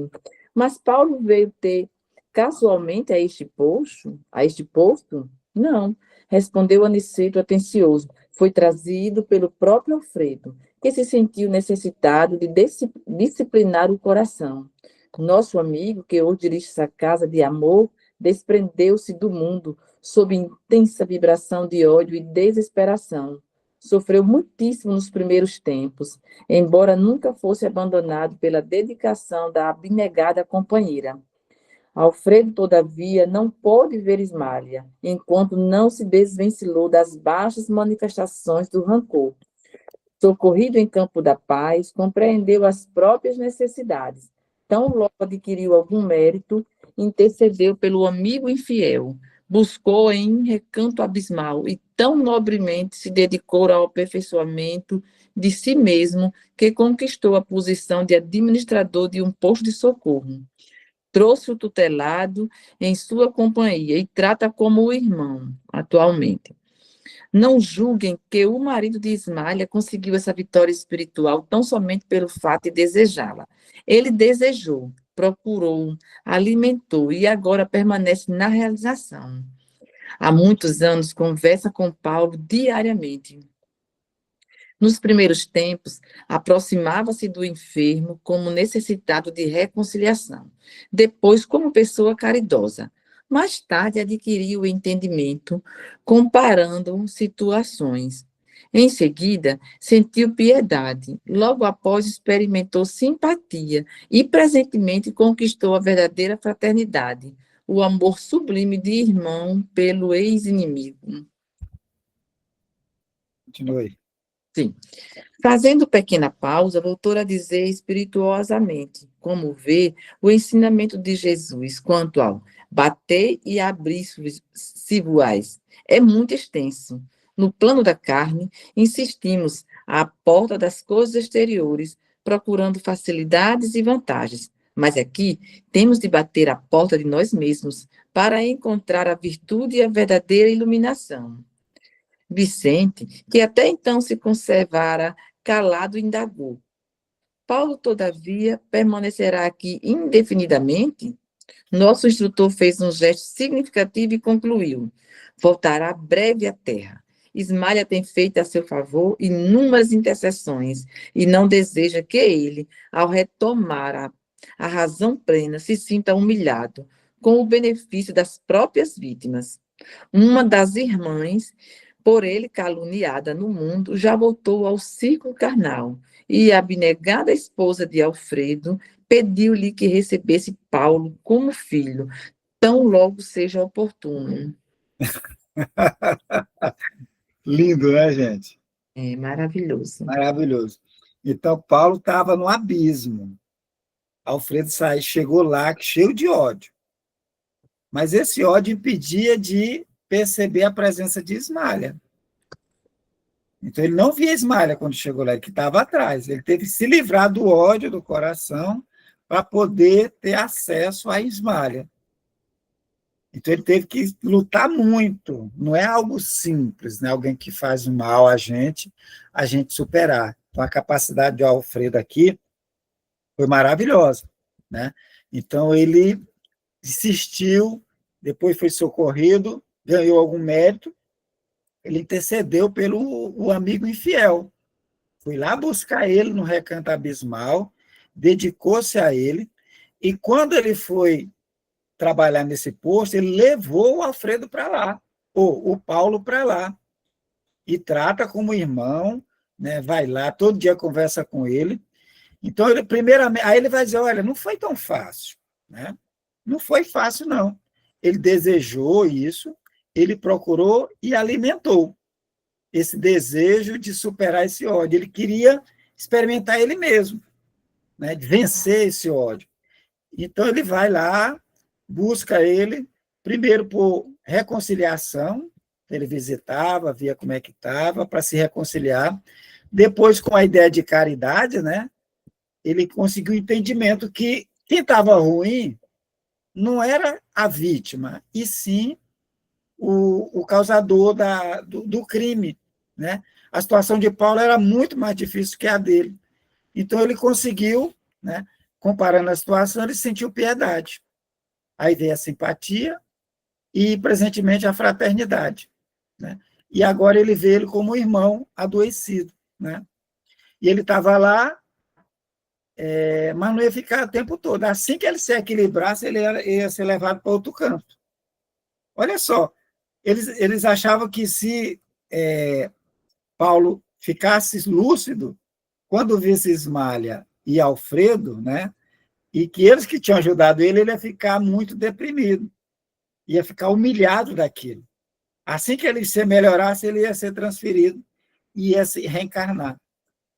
Mas Paulo veio ter casualmente a este posto? Não, respondeu Aniceto atencioso. Foi trazido pelo próprio Alfredo, que se sentiu necessitado de disciplinar o coração. Nosso amigo, que hoje dirige essa casa de amor, desprendeu-se do mundo sob intensa vibração de ódio e desesperação. Sofreu muitíssimo nos primeiros tempos, embora nunca fosse abandonado pela dedicação da abnegada companheira. Alfredo, todavia, não pôde ver Ismália, enquanto não se desvencilhou das baixas manifestações do rancor. Socorrido em campo da paz, compreendeu as próprias necessidades. Tão logo adquiriu algum mérito, intercedeu pelo amigo infiel, buscou em recanto abismal e tão nobremente se dedicou ao aperfeiçoamento de si mesmo que conquistou a posição de administrador de um posto de socorro. Trouxe o tutelado em sua companhia e trata como o irmão, atualmente. Não julguem que o marido de Ismália conseguiu essa vitória espiritual tão somente pelo fato de desejá-la. Ele desejou, procurou, alimentou e agora permanece na realização. Há muitos anos conversa com Paulo diariamente. Nos primeiros tempos, aproximava-se do enfermo como necessitado de reconciliação, depois como pessoa caridosa. Mais tarde adquiriu o entendimento, comparando situações. Em seguida, sentiu piedade. Logo após, experimentou simpatia e presentemente conquistou a verdadeira fraternidade, o amor sublime de irmão pelo ex-inimigo. Continue. Sim. Fazendo pequena pausa, voltou a dizer espirituosamente, como vê o ensinamento de Jesus quanto ao bater e abrir-se voais. É muito extenso. No plano da carne, insistimos à porta das coisas exteriores, procurando facilidades e vantagens. Mas aqui temos de bater a porta de nós mesmos para encontrar a virtude e a verdadeira iluminação. Vicente, que até então se conservara calado, indagou: Paulo, todavia, permanecerá aqui indefinidamente? Nosso instrutor fez um gesto significativo e concluiu: voltará breve à terra. Ismália tem feito a seu favor inúmeras intercessões e não deseja que ele, ao retomar a razão plena, se sinta humilhado com o benefício das próprias vítimas. Uma das irmãs, por ele caluniada no mundo, já voltou ao círculo carnal, e a abnegada esposa de Alfredo pediu-lhe que recebesse Paulo como filho, tão logo seja oportuno. Lindo, né, gente? É maravilhoso. Maravilhoso. Então, Paulo estava no abismo. Alfredo chegou lá cheio de ódio. Mas esse ódio impedia de perceber a presença de Ismália. Então, ele não via Ismália quando chegou lá, ele que estava atrás. Ele teve que se livrar do ódio do coração para poder ter acesso a Ismália. Então, ele teve que lutar muito. Não é algo simples, né? Alguém que faz mal a gente superar. Então, a capacidade de Alfredo aqui foi maravilhosa, né? Então, ele insistiu, depois foi socorrido, ganhou algum mérito, ele intercedeu pelo o amigo infiel. Foi lá buscar ele no recanto abismal, dedicou-se a ele, e quando ele foi trabalhar nesse posto, ele levou o Alfredo para lá, ou o Paulo para lá, e trata como irmão, né? Vai lá, todo dia conversa com ele. Então, ele, primeiramente, aí ele vai dizer, olha, não foi tão fácil, né? Não foi fácil, não. Ele desejou isso, ele procurou e alimentou esse desejo de superar esse ódio. Ele queria experimentar ele mesmo, né? De vencer esse ódio. Então, ele vai lá, busca ele, primeiro por reconciliação, ele visitava, via como é que estava, para se reconciliar. Depois, com a ideia de caridade, né? Ele conseguiu o entendimento que quem estava ruim não era a vítima, e sim o causador do crime, né? A situação de Paulo era muito mais difícil que a dele. Então, ele conseguiu, né? Comparando a situação, ele sentiu piedade. Aí veio a simpatia e, presentemente, a fraternidade, né? E agora ele vê ele como irmão adoecido, né? E ele estava lá, mas não ia ficar o tempo todo. Assim que ele se equilibrasse, ele ia ser levado para outro canto. Olha só, eles achavam que se Paulo ficasse lúcido, quando visse Ismália e Alfredo, né, e que eles que tinham ajudado ele, ele ia ficar muito deprimido, ia ficar humilhado daquilo. Assim que ele se melhorasse, ele ia ser transferido e ia se reencarnar.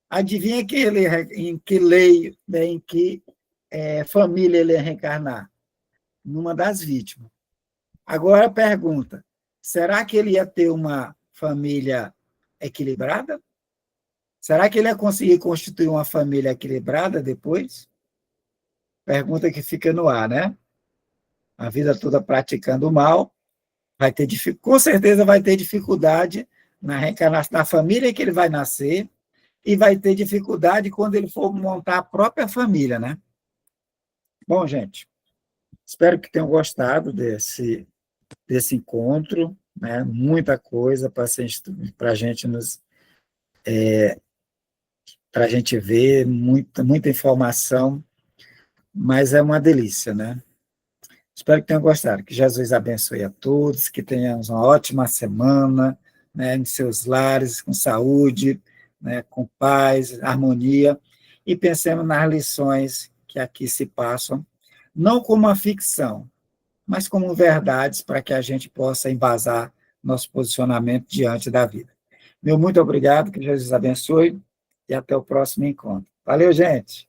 Adivinha em que lei, né, em que família ele ia reencarnar? Numa das vítimas. Agora, pergunta, será que ele ia ter uma família equilibrada? Será que ele ia conseguir constituir uma família equilibrada depois? Pergunta que fica no ar, né? A vida toda praticando o mal, com certeza vai ter dificuldade na reencarnação, na família que ele vai nascer, e vai ter dificuldade quando ele for montar a própria família, né? Bom, gente, espero que tenham gostado desse encontro, né? Muita coisa para a gente nos para a gente ver, muita informação, mas é uma delícia, né? Espero que tenham gostado, que Jesus abençoe a todos, que tenhamos uma ótima semana, né, em seus lares, com saúde, né, com paz, harmonia, e pensemos nas lições que aqui se passam, não como uma ficção, mas como verdades para que a gente possa embasar nosso posicionamento diante da vida. Meu muito obrigado, que Jesus abençoe, e até o próximo encontro. Valeu, gente!